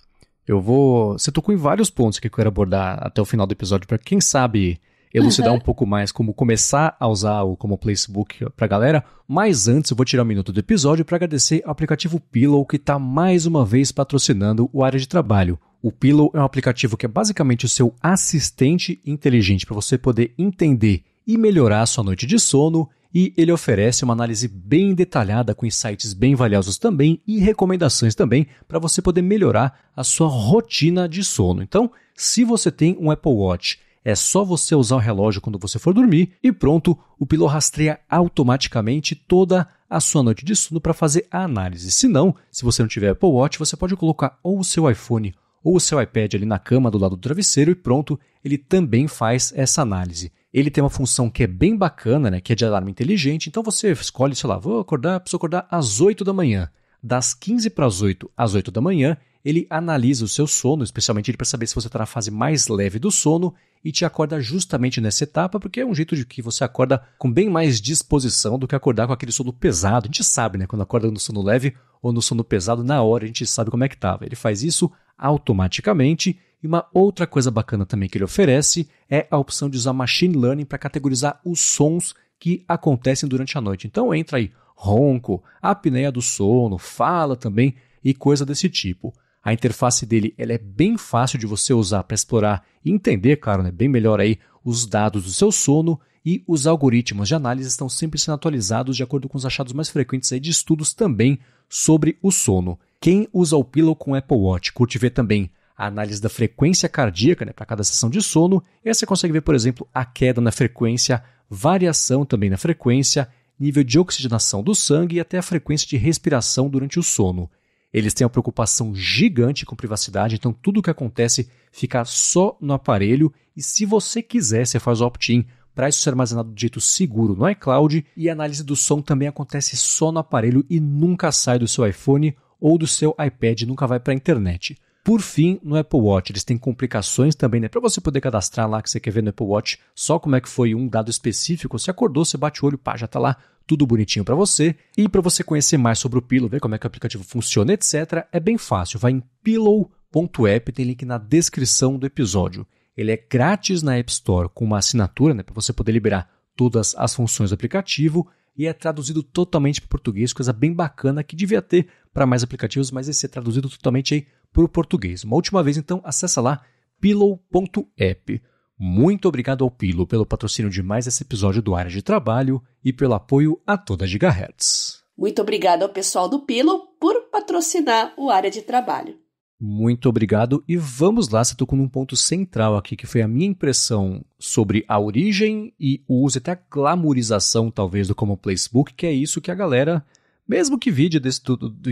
Você tocou em vários pontos que eu quero abordar até o final do episódio, para quem sabe elucidar um pouco mais como começar a usar o Commonplace Book pra galera, mas antes eu vou tirar um minuto do episódio para agradecer ao aplicativo Pillow, que está mais uma vez patrocinando o Área de Trabalho. O Pillow é um aplicativo que é basicamente o seu assistente inteligente para você poder entender e melhorar a sua noite de sono, e ele oferece uma análise bem detalhada com insights bem valiosos também e recomendações também para você poder melhorar a sua rotina de sono. Então, se você tem um Apple Watch, é só você usar o relógio quando você for dormir e pronto, o Pillow rastreia automaticamente toda a sua noite de sono para fazer a análise. Se não, se você não tiver Apple Watch, você pode colocar ou o seu iPhone ou o seu iPad ali na cama do lado do travesseiro e pronto, ele também faz essa análise. Ele tem uma função que é bem bacana, né, que é de alarme inteligente, então você escolhe, sei lá, preciso acordar às 8 da manhã. Das 15 para as 8 às 8 da manhã, ele analisa o seu sono, especialmente para saber se você está na fase mais leve do sono, e te acorda justamente nessa etapa, porque é um jeito de que você acorda com bem mais disposição do que acordar com aquele sono pesado. A gente sabe, né, quando acorda no sono leve ou no sono pesado, na hora a gente sabe como é que estava. Ele faz isso automaticamente. E uma outra coisa bacana também que ele oferece é a opção de usar Machine Learning para categorizar os sons que acontecem durante a noite. Então entra aí ronco, apneia do sono, fala também e coisa desse tipo. A interface dele ela é bem fácil de você usar para explorar e entender, claro, né, bem melhor aí os dados do seu sono, e os algoritmos de análise estão sempre sendo atualizados de acordo com os achados mais frequentes aí de estudos também sobre o sono. Quem usa o Pillow com Apple Watch curte ver também a análise da frequência cardíaca, né, para cada sessão de sono, e aí você consegue ver, por exemplo, a queda na frequência, variação também na frequência, nível de oxigenação do sangue e até a frequência de respiração durante o sono. Eles têm uma preocupação gigante com privacidade, então tudo o que acontece fica só no aparelho, e se você quiser, você faz o opt-in para isso ser armazenado de jeito seguro no iCloud, e a análise do som também acontece só no aparelho e nunca sai do seu iPhone ou do seu iPad, nunca vai para a internet. Por fim, no Apple Watch, eles têm complicações também, né? Para você poder cadastrar lá que você quer ver no Apple Watch só como é que foi um dado específico. Você acordou, você bate o olho, pá, já tá lá tudo bonitinho para você. E para você conhecer mais sobre o Pillow, ver como é que o aplicativo funciona, etc., é bem fácil. Vai em pillow.app, tem link na descrição do episódio. Ele é grátis na App Store com uma assinatura, né? Para você poder liberar todas as funções do aplicativo. E é traduzido totalmente para o português, coisa bem bacana que devia ter para mais aplicativos, mas esse é traduzido totalmente aí para o português. Uma última vez, então, acessa lá pillow.app. Muito obrigado ao Pillow pelo patrocínio de mais esse episódio do Área de Trabalho e pelo apoio a toda Gigahertz. Muito obrigado ao pessoal do Pillow por patrocinar o Área de Trabalho. Muito obrigado e vamos lá, você tocou num ponto central aqui, que foi a minha impressão sobre a origem e o uso, até a glamourização talvez do Common Place Book, que é isso que a galera, mesmo que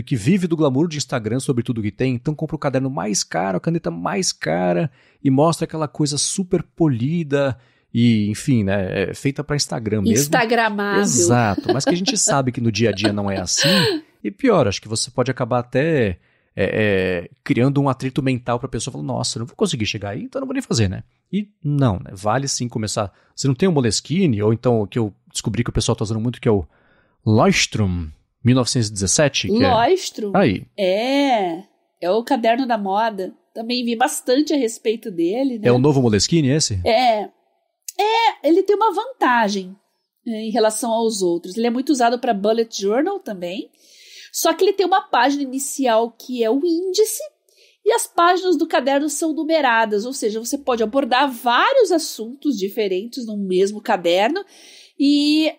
que vive do glamour de Instagram sobre tudo que tem, então compra o caderno mais caro, a caneta mais cara e mostra aquela coisa super polida e, enfim, né, feita para Instagram mesmo. Instagramável. Exato, mas que a gente sabe que no dia a dia não é assim. E pior, acho que você pode acabar até criando um atrito mental para a pessoa, falando, nossa, eu não vou conseguir chegar aí, então eu não vou nem fazer, né? E não, né? Vale sim começar. Você não tem o Moleskine, ou então o que eu descobri que o pessoal está usando muito, que é o Leuchtturm 1917. Leuchtturm? Aí. É o caderno da moda. Também vi bastante a respeito dele, né? É o novo Moleskine esse? Ele tem uma vantagem em relação aos outros. Ele é muito usado para bullet journal também. Só que ele tem uma página inicial que é o índice e as páginas do caderno são numeradas, ou seja, você pode abordar vários assuntos diferentes no mesmo caderno e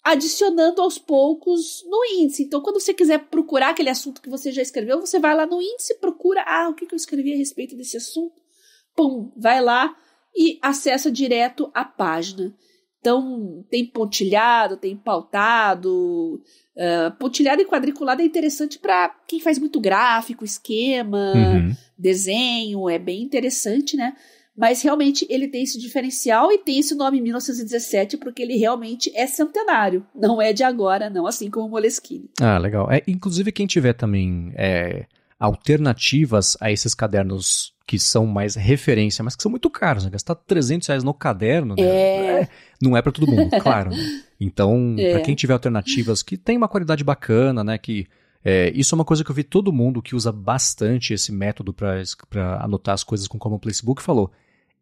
adicionando aos poucos no índice. Então, quando você quiser procurar aquele assunto que você já escreveu, você vai lá no índice e procura, o que eu escrevi a respeito desse assunto? Pum, vai lá e acessa direto a página. Então, tem pontilhado, tem pautado. Pontilhado e quadriculado é interessante para quem faz muito gráfico, esquema, desenho, é bem interessante, né? Mas realmente ele tem esse diferencial e tem esse nome 1917 porque ele realmente é centenário, não é de agora, não, assim como o Moleskine. Ah, legal. Inclusive quem tiver também alternativas a esses cadernos que são mais referência, mas que são muito caros, né? Gastar R$300 no caderno, né? Não é para todo mundo, claro, né? Então, para quem tiver alternativas que tem uma qualidade bacana, né? Que isso é uma coisa que eu vi todo mundo que usa bastante esse método para anotar as coisas com Common Place Book falou,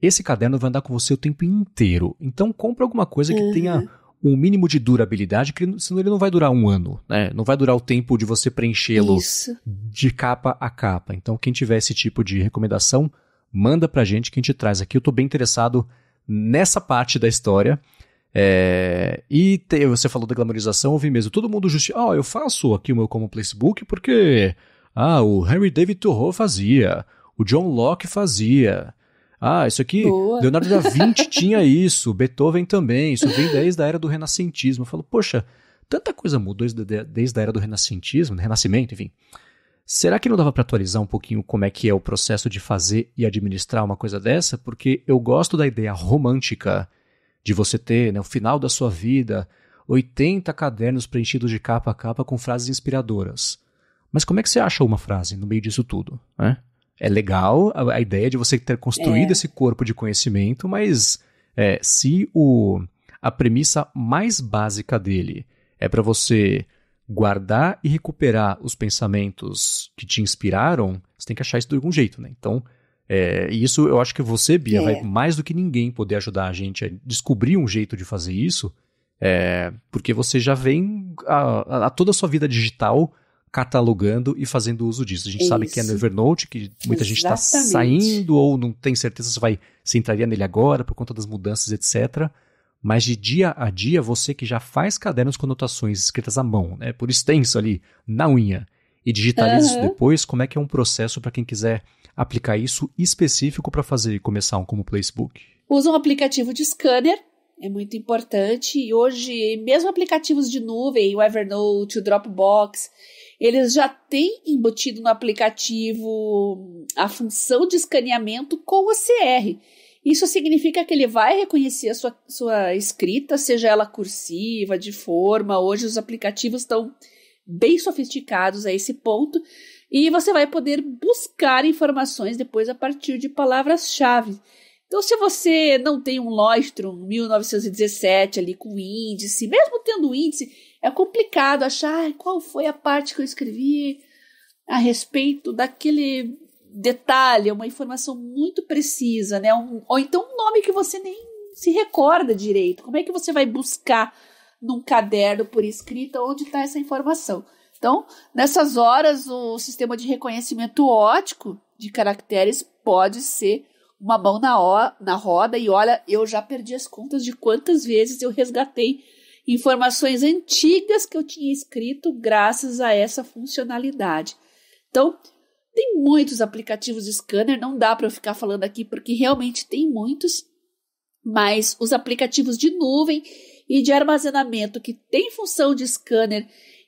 esse caderno vai andar com você o tempo inteiro, então compra alguma coisa que tenha um mínimo de durabilidade, que senão ele não vai durar um ano, né? Não vai durar o tempo de você preenchê-lo de capa a capa. Então, quem tiver esse tipo de recomendação, manda pra gente que a gente traz aqui. Eu tô bem interessado nessa parte da história. Você falou da glamorização, eu vi mesmo. Todo mundo eu faço aqui o meu Common Place Book porque o Henry David Thoreau fazia, o John Locke fazia. Isso aqui, boa. Leonardo da Vinci tinha isso, Beethoven também, isso vem desde a era do renascentismo. Eu falo, poxa, tanta coisa mudou desde a era do renascimento, enfim. Será que não dava para atualizar um pouquinho como é que é o processo de fazer e administrar uma coisa dessa? Porque eu gosto da ideia romântica de você ter, no final da sua vida, 80 cadernos preenchidos de capa a capa com frases inspiradoras. Mas como é que você acha uma frase no meio disso tudo, né? É legal a ideia de você ter construído esse corpo de conhecimento, mas se a premissa mais básica dele é para você guardar e recuperar os pensamentos que te inspiraram, você tem que achar isso de algum jeito, né? Então, isso eu acho que você, Bia, vai mais do que ninguém poder ajudar a gente a descobrir um jeito de fazer isso, porque você já vem a toda a sua vida digital catalogando e fazendo uso disso. A gente sabe que é no Evernote, que muita gente está saindo ou não tem certeza se entraria nele agora por conta das mudanças, etc. Mas de dia a dia, você que já faz cadernos com anotações escritas à mão, né, por extenso ali, na unha, e digitaliza isso depois, como é que é um processo para quem quiser aplicar isso específico para começar um como Facebook? Usa um aplicativo de scanner, é muito importante, e hoje mesmo aplicativos de nuvem, o Evernote, o Dropbox, eles já têm embutido no aplicativo a função de escaneamento com OCR. Isso significa que ele vai reconhecer a sua escrita, seja ela cursiva, de forma. Hoje os aplicativos estão bem sofisticados a esse ponto, e você vai poder buscar informações depois a partir de palavras-chave. Então, se você não tem um Lostrum 1917 ali com índice, mesmo tendo índice, é complicado achar qual foi a parte que eu escrevi a respeito daquele detalhe, uma informação muito precisa, né? Ou então um nome que você nem se recorda direito. Como é que você vai buscar num caderno por escrita onde está essa informação? Então, nessas horas, o sistema de reconhecimento óptico de caracteres pode ser uma mão na roda, e olha, eu já perdi as contas de quantas vezes eu resgatei informações antigas que eu tinha escrito graças a essa funcionalidade. Então, tem muitos aplicativos de scanner, não dá para eu ficar falando aqui porque realmente tem muitos, mas os aplicativos de nuvem e de armazenamento que tem função de scanner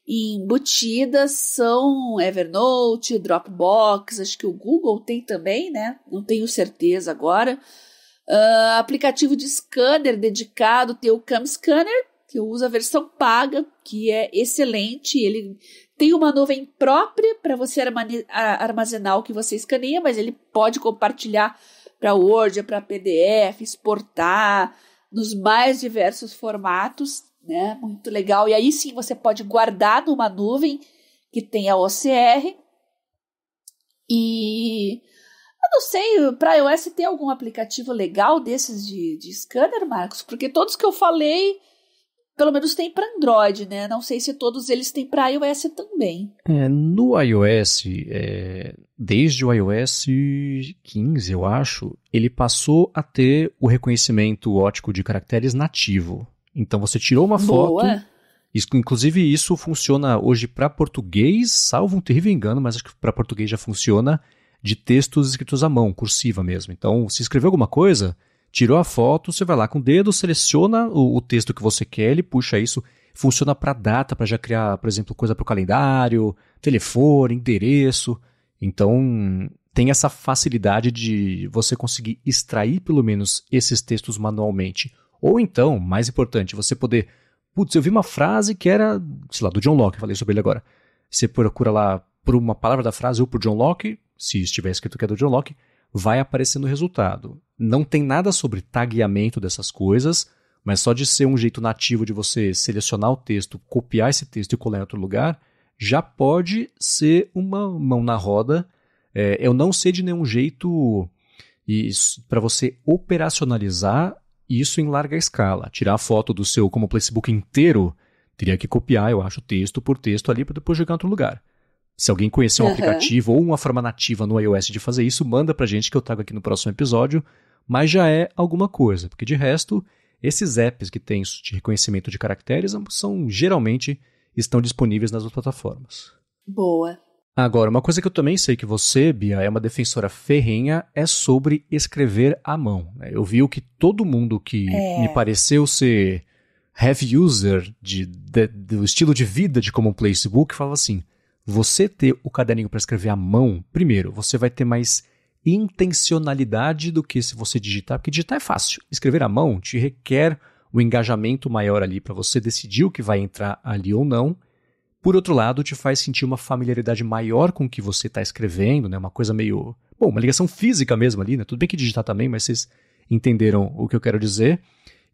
embutidas são Evernote, Dropbox, acho que o Google tem também, né? Não tenho certeza agora. Aplicativo de scanner dedicado tem o CamScanner, que eu uso a versão paga, que é excelente. Ele tem uma nuvem própria para você armazenar o que você escaneia, mas ele pode compartilhar para Word, para PDF, exportar nos mais diversos formatos, né? Muito legal. E aí sim você pode guardar numa nuvem que tem a OCR. E eu não sei, para iOS tem algum aplicativo legal desses de scanner, Marcos? Porque todos que eu falei, pelo menos tem para Android, né? Não sei se todos eles têm para iOS também. No iOS, desde o iOS 15, eu acho, ele passou a ter o reconhecimento óptico de caracteres nativo. Então você tirou uma foto, inclusive isso funciona hoje para português, salvo um terrível engano, mas acho que para português já funciona, de textos escritos à mão, cursiva mesmo. Então, se escreveu alguma coisa, tirou a foto, você vai lá com o dedo, seleciona o texto que você quer, ele puxa isso, funciona para data, para já criar, por exemplo, coisa para o calendário, telefone, endereço. Então, tem essa facilidade de você conseguir extrair pelo menos esses textos manualmente. Ou então, mais importante, você poder... eu vi uma frase que era, sei lá, do John Locke, falei sobre ele agora. Você procura lá por uma palavra da frase ou por John Locke, se estiver escrito que é do John Locke, vai aparecer no resultado. Não tem nada sobre tagueamento dessas coisas, mas só de ser um jeito nativo de você selecionar o texto, copiar esse texto e colar em outro lugar, já pode ser uma mão na roda. Eu não sei de nenhum jeito para você operacionalizar isso em larga escala. Tirar a foto do seu como Facebook inteiro, teria que copiar, eu acho, texto por texto ali para depois jogar em outro lugar. Se alguém conhecer um aplicativo ou uma forma nativa no iOS de fazer isso, manda pra gente que eu trago aqui no próximo episódio, mas já é alguma coisa, porque de resto, esses apps que têm de reconhecimento de caracteres geralmente estão disponíveis nas outras plataformas. Boa. Agora, uma coisa que eu também sei que você, Bia, é uma defensora ferrenha, é sobre escrever à mão. Eu vi o que todo mundo que me pareceu ser heavy user do estilo de vida de Common Place Book falava assim, você ter o caderninho para escrever à mão, primeiro, você vai ter mais intencionalidade do que se você digitar, porque digitar é fácil. Escrever à mão te requer um engajamento maior ali para você decidir o que vai entrar ali ou não. Por outro lado, te faz sentir uma familiaridade maior com o que você está escrevendo, né? Uma coisa meio... uma ligação física mesmo ali, né? Tudo bem que digitar também, mas vocês entenderam o que eu quero dizer.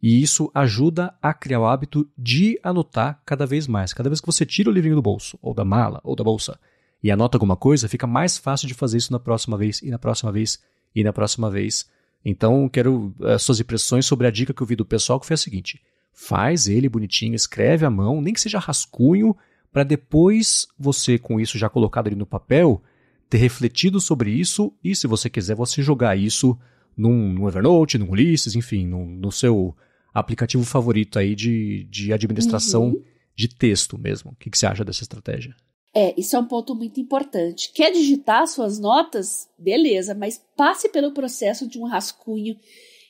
E isso ajuda a criar o hábito de anotar cada vez mais. Cada vez que você tira o livrinho do bolso, ou da mala, ou da bolsa, e anota alguma coisa, fica mais fácil de fazer isso na próxima vez, e na próxima vez, e na próxima vez. Então, quero suas impressões sobre a dica que eu vi do pessoal, que foi a seguinte. Faz ele bonitinho, escreve à mão, nem que seja rascunho, para depois você, com isso já colocado ali no papel, ter refletido sobre isso, e se você quiser, você jogar isso num Evernote, num Ulysses, enfim, no seu aplicativo favorito aí de administração de texto mesmo. O que você acha dessa estratégia? Isso é um ponto muito importante. Quer digitar suas notas? Beleza, mas passe pelo processo de um rascunho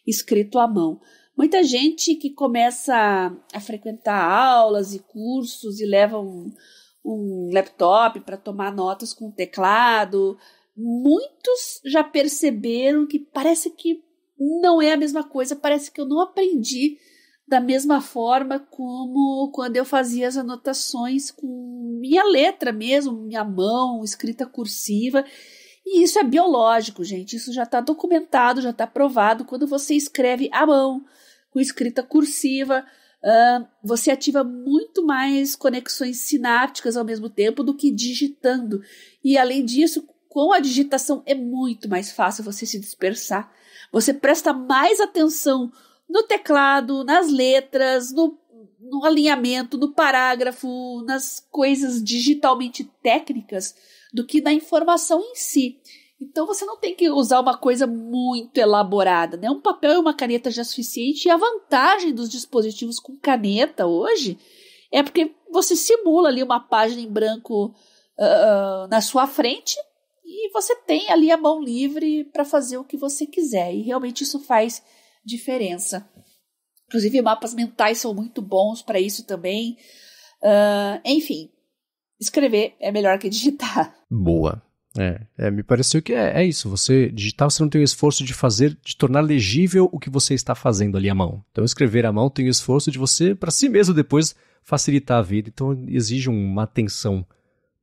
escrito à mão. Muita gente que começa a frequentar aulas e cursos e leva um laptop para tomar notas com teclado, muitos já perceberam que parece que não é a mesma coisa, parece que eu não aprendi da mesma forma como quando eu fazia as anotações com minha letra mesmo, minha mão, escrita cursiva. E isso é biológico, gente. Isso já está documentado, já está provado. Quando você escreve à mão, com escrita cursiva, você ativa muito mais conexões sinápticas ao mesmo tempo do que digitando. E, além disso, com a digitação é muito mais fácil você se dispersar. Você presta mais atenção no teclado, nas letras, no alinhamento, no parágrafo, nas coisas digitalmente técnicas do que na informação em si. Então você não tem que usar uma coisa muito elaborada, né? Um papel e uma caneta já é suficiente. E a vantagem dos dispositivos com caneta hoje é porque você simula ali uma página em branco na sua frente e você tem ali a mão livre para fazer o que você quiser. E realmente isso faz diferença. Inclusive, mapas mentais são muito bons para isso também. Enfim, escrever é melhor que digitar. Boa. Me pareceu que é isso. Você digitar, você não tem o esforço de tornar legível o que você está fazendo ali à mão. Então, escrever à mão tem o esforço de você, para si mesmo, depois facilitar a vida. Então, exige uma atenção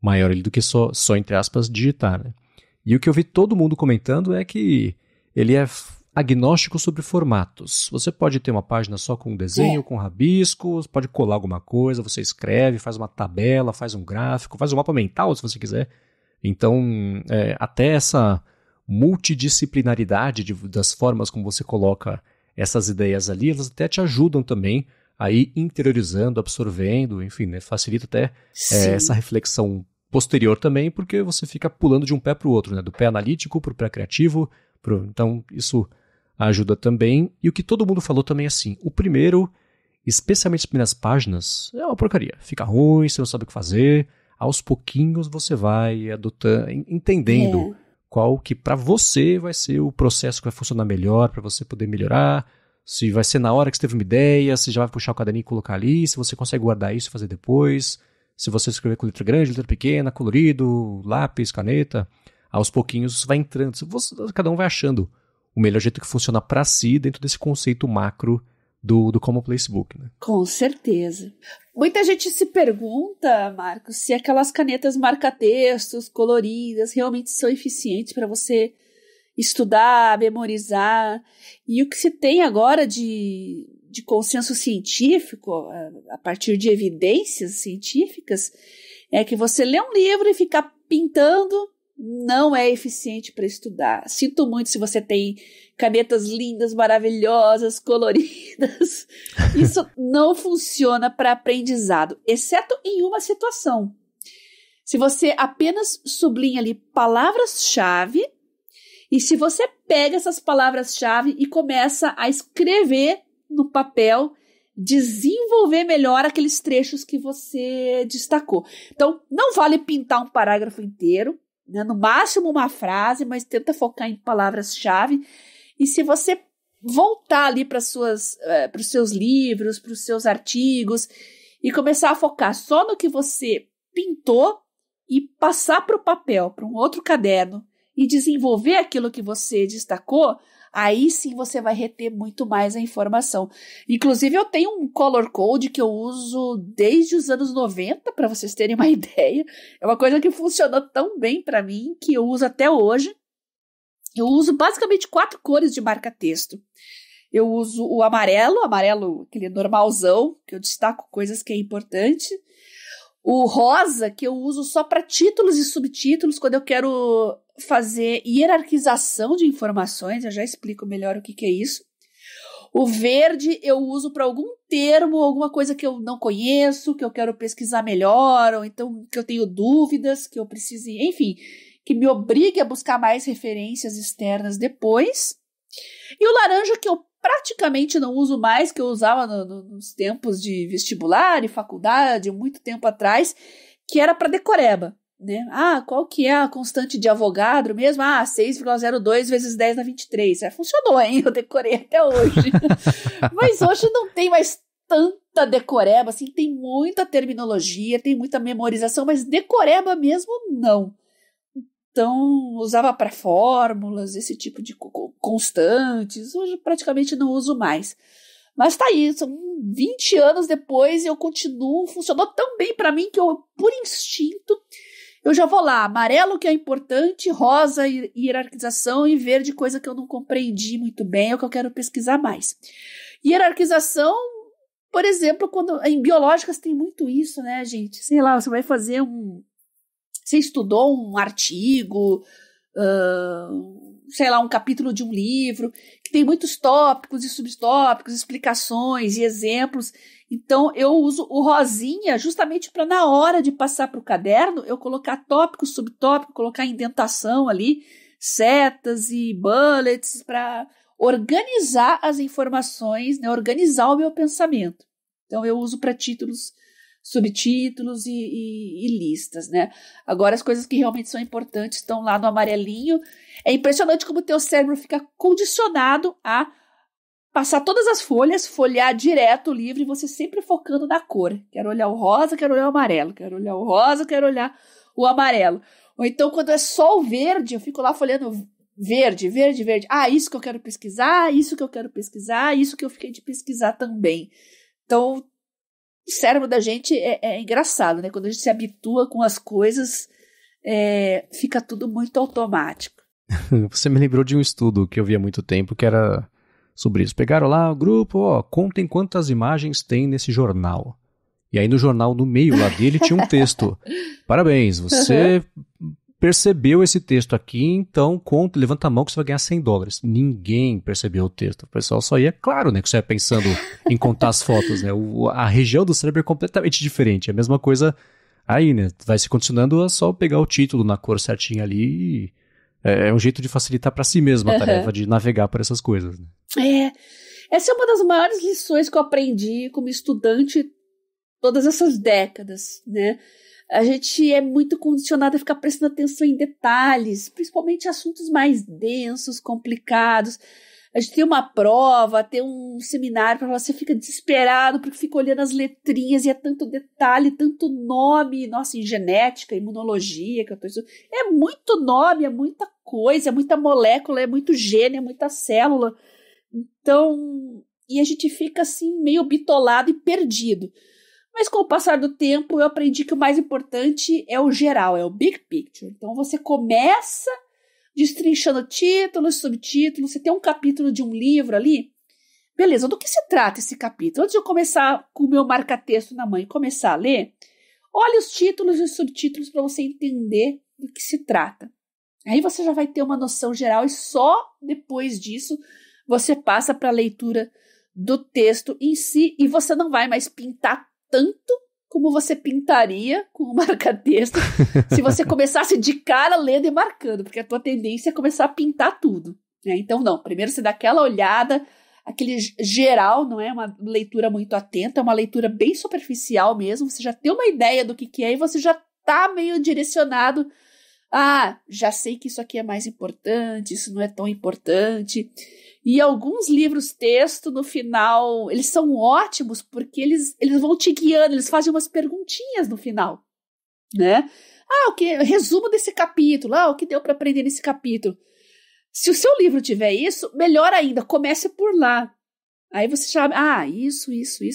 maior ali do que só, entre aspas, digitar, né? E o que eu vi todo mundo comentando é que ele é agnóstico sobre formatos. Você pode ter uma página só com desenho, com rabiscos, pode colar alguma coisa, você escreve, faz uma tabela, faz um gráfico, faz um mapa mental, se você quiser. Então, até essa multidisciplinaridade das formas como você coloca essas ideias ali, elas até te ajudam também a ir interiorizando, absorvendo, enfim, né, facilita até essa reflexão posterior também, porque você fica pulando de um pé para o outro, né, do pé analítico para o pé criativo. Então, isso ajuda também. E o que todo mundo falou também é assim, o primeiro, especialmente as primeiras páginas, é uma porcaria. Fica ruim, você não sabe o que fazer. Aos pouquinhos você vai adotando, entendendo qual que para você vai ser o processo que vai funcionar melhor, para você poder melhorar, se vai ser na hora que você teve uma ideia, se já vai puxar o caderninho e colocar ali, se você consegue guardar isso e fazer depois, se você escrever com letra grande, letra pequena, colorido, lápis, caneta, aos pouquinhos vai entrando, cada um vai achando o melhor jeito que funciona para si dentro desse conceito macro do Common Place Book, né? Com certeza. Muita gente se pergunta, Marcos, se aquelas canetas marca-textos coloridas realmente são eficientes para você estudar, memorizar. E o que se tem agora de consenso científico, a partir de evidências científicas, é que você lê um livro e ficar pintando não é eficiente para estudar. Sinto muito se você tem canetas lindas, maravilhosas, coloridas. Isso não funciona para aprendizado, exceto em uma situação. Se você apenas sublinha ali palavras-chave, e se você pega essas palavras-chave e começa a escrever no papel, desenvolver melhor aqueles trechos que você destacou. Então, não vale pintar um parágrafo inteiro, né? No máximo uma frase, mas tenta focar em palavras-chave. E se você voltar ali para os seus livros, para os seus artigos, e começar a focar só no que você pintou e passar para o papel, para um outro caderno, e desenvolver aquilo que você destacou, aí sim você vai reter muito mais a informação. Inclusive, eu tenho um color code que eu uso desde os anos 90, para vocês terem uma ideia. É uma coisa que funcionou tão bem para mim, que eu uso até hoje. Eu uso basicamente 4 cores de marca-texto. Eu uso o amarelo, aquele normalzão, que eu destaco coisas que é importante. O rosa, que eu uso só para títulos e subtítulos, quando eu quero fazer hierarquização de informações, eu já explico melhor o que é isso. O verde eu uso para algum termo, alguma coisa que eu não conheço, que eu quero pesquisar melhor, ou então que eu tenho dúvidas, que eu precise, enfim, que me obrigue a buscar mais referências externas depois. E o laranja, que eu praticamente não uso mais, que eu usava nos tempos de vestibular e faculdade, muito tempo atrás, que era para decoreba, né? Qual que é a constante de Avogadro mesmo? 6,02 vezes 10 na 23. Funcionou, hein? Eu decorei até hoje. Mas hoje não tem mais tanta decoreba, assim, tem muita terminologia, tem muita memorização, mas decoreba mesmo não. Então, usava para fórmulas, esse tipo de constantes. Hoje praticamente não uso mais. Mas tá aí, são 20 anos depois e eu continuo, funcionou tão bem para mim que eu, por instinto, eu já vou lá, amarelo que é importante, rosa, hierarquização, e verde, coisa que eu não compreendi muito bem, é o que eu quero pesquisar mais. Hierarquização, por exemplo, em biológicas tem muito isso, né, gente? Sei lá, você vai fazer você estudou um artigo, sei lá, um capítulo de um livro, que tem muitos tópicos e subtópicos, explicações e exemplos. Então, eu uso o rosinha justamente para, na hora de passar para o caderno, eu colocar tópico, subtópico, colocar indentação ali, setas e bullets, para organizar as informações, né, organizar o meu pensamento. Então, eu uso para títulos, subtítulos e listas, né? Agora, as coisas que realmente são importantes estão lá no amarelinho. É impressionante como o teu cérebro fica condicionado a passar todas as folhas, folhear direto o livro e você sempre focando na cor. Quero olhar o rosa, quero olhar o amarelo. Quero olhar o rosa, quero olhar o amarelo. Ou então, quando é só o verde, eu fico lá folhando verde, verde, verde. Isso que eu quero pesquisar, isso que eu quero pesquisar, isso que eu fiquei de pesquisar também. Então, o cérebro da gente é engraçado, né? Quando a gente se habitua com as coisas, fica tudo muito automático. Você me lembrou de um estudo que eu vi há muito tempo, que era sobre isso. Pegaram lá o grupo, contem quantas imagens tem nesse jornal. E aí no jornal, no meio lá dele, tinha um texto. Parabéns, você percebeu esse texto aqui, então levanta a mão que você vai ganhar $100. Ninguém percebeu o texto. O pessoal só ia, claro, né, que você ia pensando em contar as fotos, né? A região do cérebro é completamente diferente. É a mesma coisa aí, né? Vai se condicionando a só pegar o título na cor certinha ali e é um jeito de facilitar para si mesmo a tarefa de navegar por essas coisas, né? Essa é uma das maiores lições que eu aprendi como estudante todas essas décadas, né? A gente é muito condicionado a ficar prestando atenção em detalhes, principalmente assuntos mais densos, complicados. A gente tem uma prova, tem um seminário, você fica desesperado porque fica olhando as letrinhas e é tanto detalhe, tanto nome, nossa, em genética, imunologia, que eu tô estudando. É muito nome, é muita coisa, é muita molécula, é muito gene, é muita célula. Então, e a gente fica assim meio bitolado e perdido. Mas com o passar do tempo eu aprendi que o mais importante é o geral, é o big picture. Então você começa destrinchando títulos, subtítulos, você tem um capítulo de um livro ali, beleza, do que se trata esse capítulo? Antes de eu começar com o meu marca-texto na mão e começar a ler, olha os títulos e os subtítulos para você entender do que se trata. Aí você já vai ter uma noção geral e só depois disso você passa para a leitura do texto em si e você não vai mais pintar tanto como você pintaria com o marca-texto se você começasse de cara lendo e marcando, porque a tua tendência é começar a pintar tudo, né? Então não, primeiro você dá aquela olhada, aquele geral, não é uma leitura muito atenta, é uma leitura bem superficial mesmo, você já tem uma ideia do que é e você já tá meio direcionado, já sei que isso aqui é mais importante, isso não é tão importante. E alguns livros-texto, no final, eles são ótimos porque eles vão te guiando, eles fazem umas perguntinhas no final, né? Resumo desse capítulo, o que deu para aprender nesse capítulo. Se o seu livro tiver isso, melhor ainda, comece por lá. Aí você já, isso.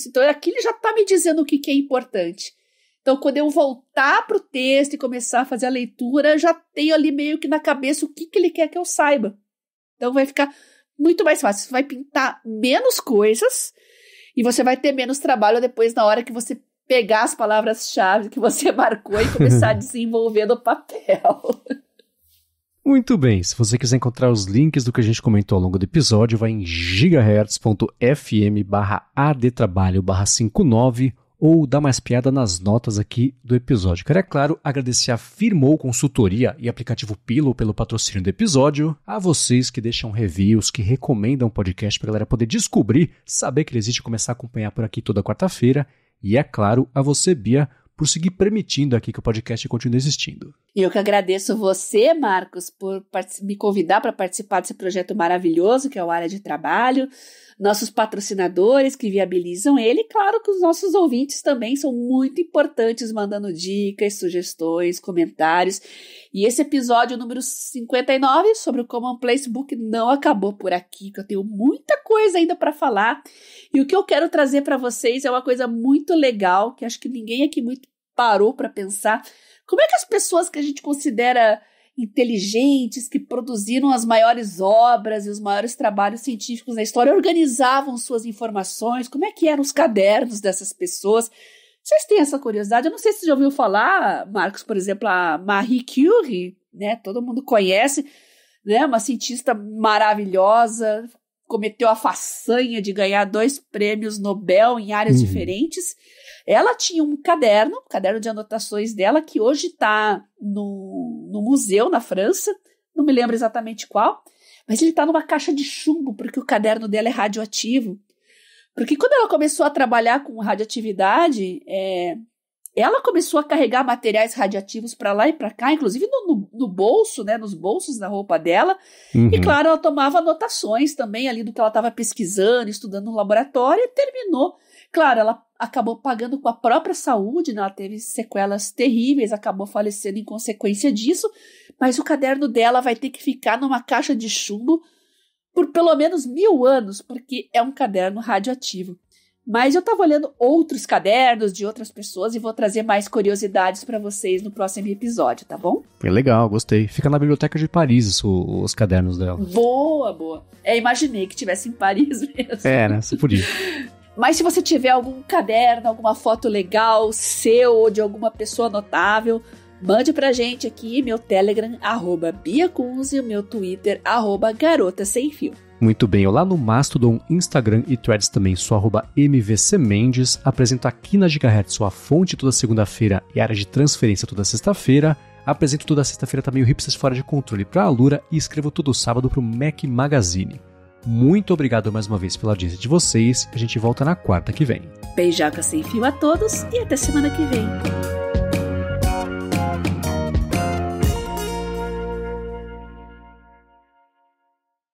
Então aqui ele já está me dizendo o que é importante. Então quando eu voltar para o texto e começar a fazer a leitura, eu já tenho ali meio que na cabeça o que ele quer que eu saiba. Então vai ficar muito mais fácil, você vai pintar menos coisas e você vai ter menos trabalho depois na hora que você pegar as palavras-chave que você marcou e começar a desenvolver no papel. Muito bem, se você quiser encontrar os links do que a gente comentou ao longo do episódio, vai em gigahertz.fm/adtrabalho/59 ou dá mais piada nas notas aqui do episódio. Quero, é claro, agradecer a Firmou Consultoria e aplicativo Pillow pelo patrocínio do episódio, a vocês que deixam reviews, que recomendam o podcast para a galera poder descobrir, saber que ele existe e começar a acompanhar por aqui toda quarta-feira, e é claro, a você, Bia, por seguir permitindo aqui que o podcast continue existindo. E eu que agradeço você, Marcos, por me convidar para participar desse projeto maravilhoso que é o Área de Trabalho, nossos patrocinadores que viabilizam ele, e claro que os nossos ouvintes também são muito importantes, mandando dicas, sugestões, comentários. E esse episódio número 59 sobre o Commonplace Book não acabou por aqui, que eu tenho muita coisa ainda para falar. E o que eu quero trazer para vocês é uma coisa muito legal, que acho que ninguém aqui muito parou para pensar. Como é que as pessoas que a gente considera inteligentes, que produziram as maiores obras e os maiores trabalhos científicos na história, organizavam suas informações? Como é que eram os cadernos dessas pessoas? Vocês têm essa curiosidade? Eu não sei se você já ouviu falar, Marcos, por exemplo, a Marie Curie, né? Todo mundo conhece, né? Uma cientista maravilhosa, cometeu a façanha de ganhar 2 prêmios Nobel em áreas diferentes. Ela tinha um caderno de anotações dela, que hoje está no museu na França, não me lembro exatamente qual, mas ele está numa caixa de chumbo, porque o caderno dela é radioativo. Porque quando ela começou a trabalhar com radioatividade, ela começou a carregar materiais radioativos para lá e para cá, inclusive no bolso, né, nos bolsos da roupa dela. E, claro, ela tomava anotações também ali do que ela estava pesquisando, estudando no laboratório, e terminou. Claro, ela acabou pagando com a própria saúde, né? Ela teve sequelas terríveis, acabou falecendo em consequência disso, mas o caderno dela vai ter que ficar numa caixa de chumbo por pelo menos 1000 anos, porque é um caderno radioativo. Mas eu estava olhando outros cadernos de outras pessoas e vou trazer mais curiosidades para vocês no próximo episódio, tá bom? Foi legal, gostei. Fica na Biblioteca de Paris os cadernos dela. Boa. Imaginei que tivesse em Paris mesmo. Né? Você podia. Mas se você tiver algum caderno, alguma foto legal, seu ou de alguma pessoa notável, mande pra gente aqui, meu Telegram, @BiaCunze, e o meu Twitter, @GarotaSemFio. Muito bem, eu lá no Mastodon, Instagram e Threads também sou @MVCMendes, apresento aqui na Gigahertz sua fonte toda segunda-feira e área de transferência toda sexta-feira, apresento toda sexta-feira também o Hipsters Fora de Controle pra Alura e escrevo todo sábado pro Mac Magazine. Muito obrigado mais uma vez pela audiência de vocês. A gente volta na quarta que vem. Beijoca sem fio a todos e até semana que vem.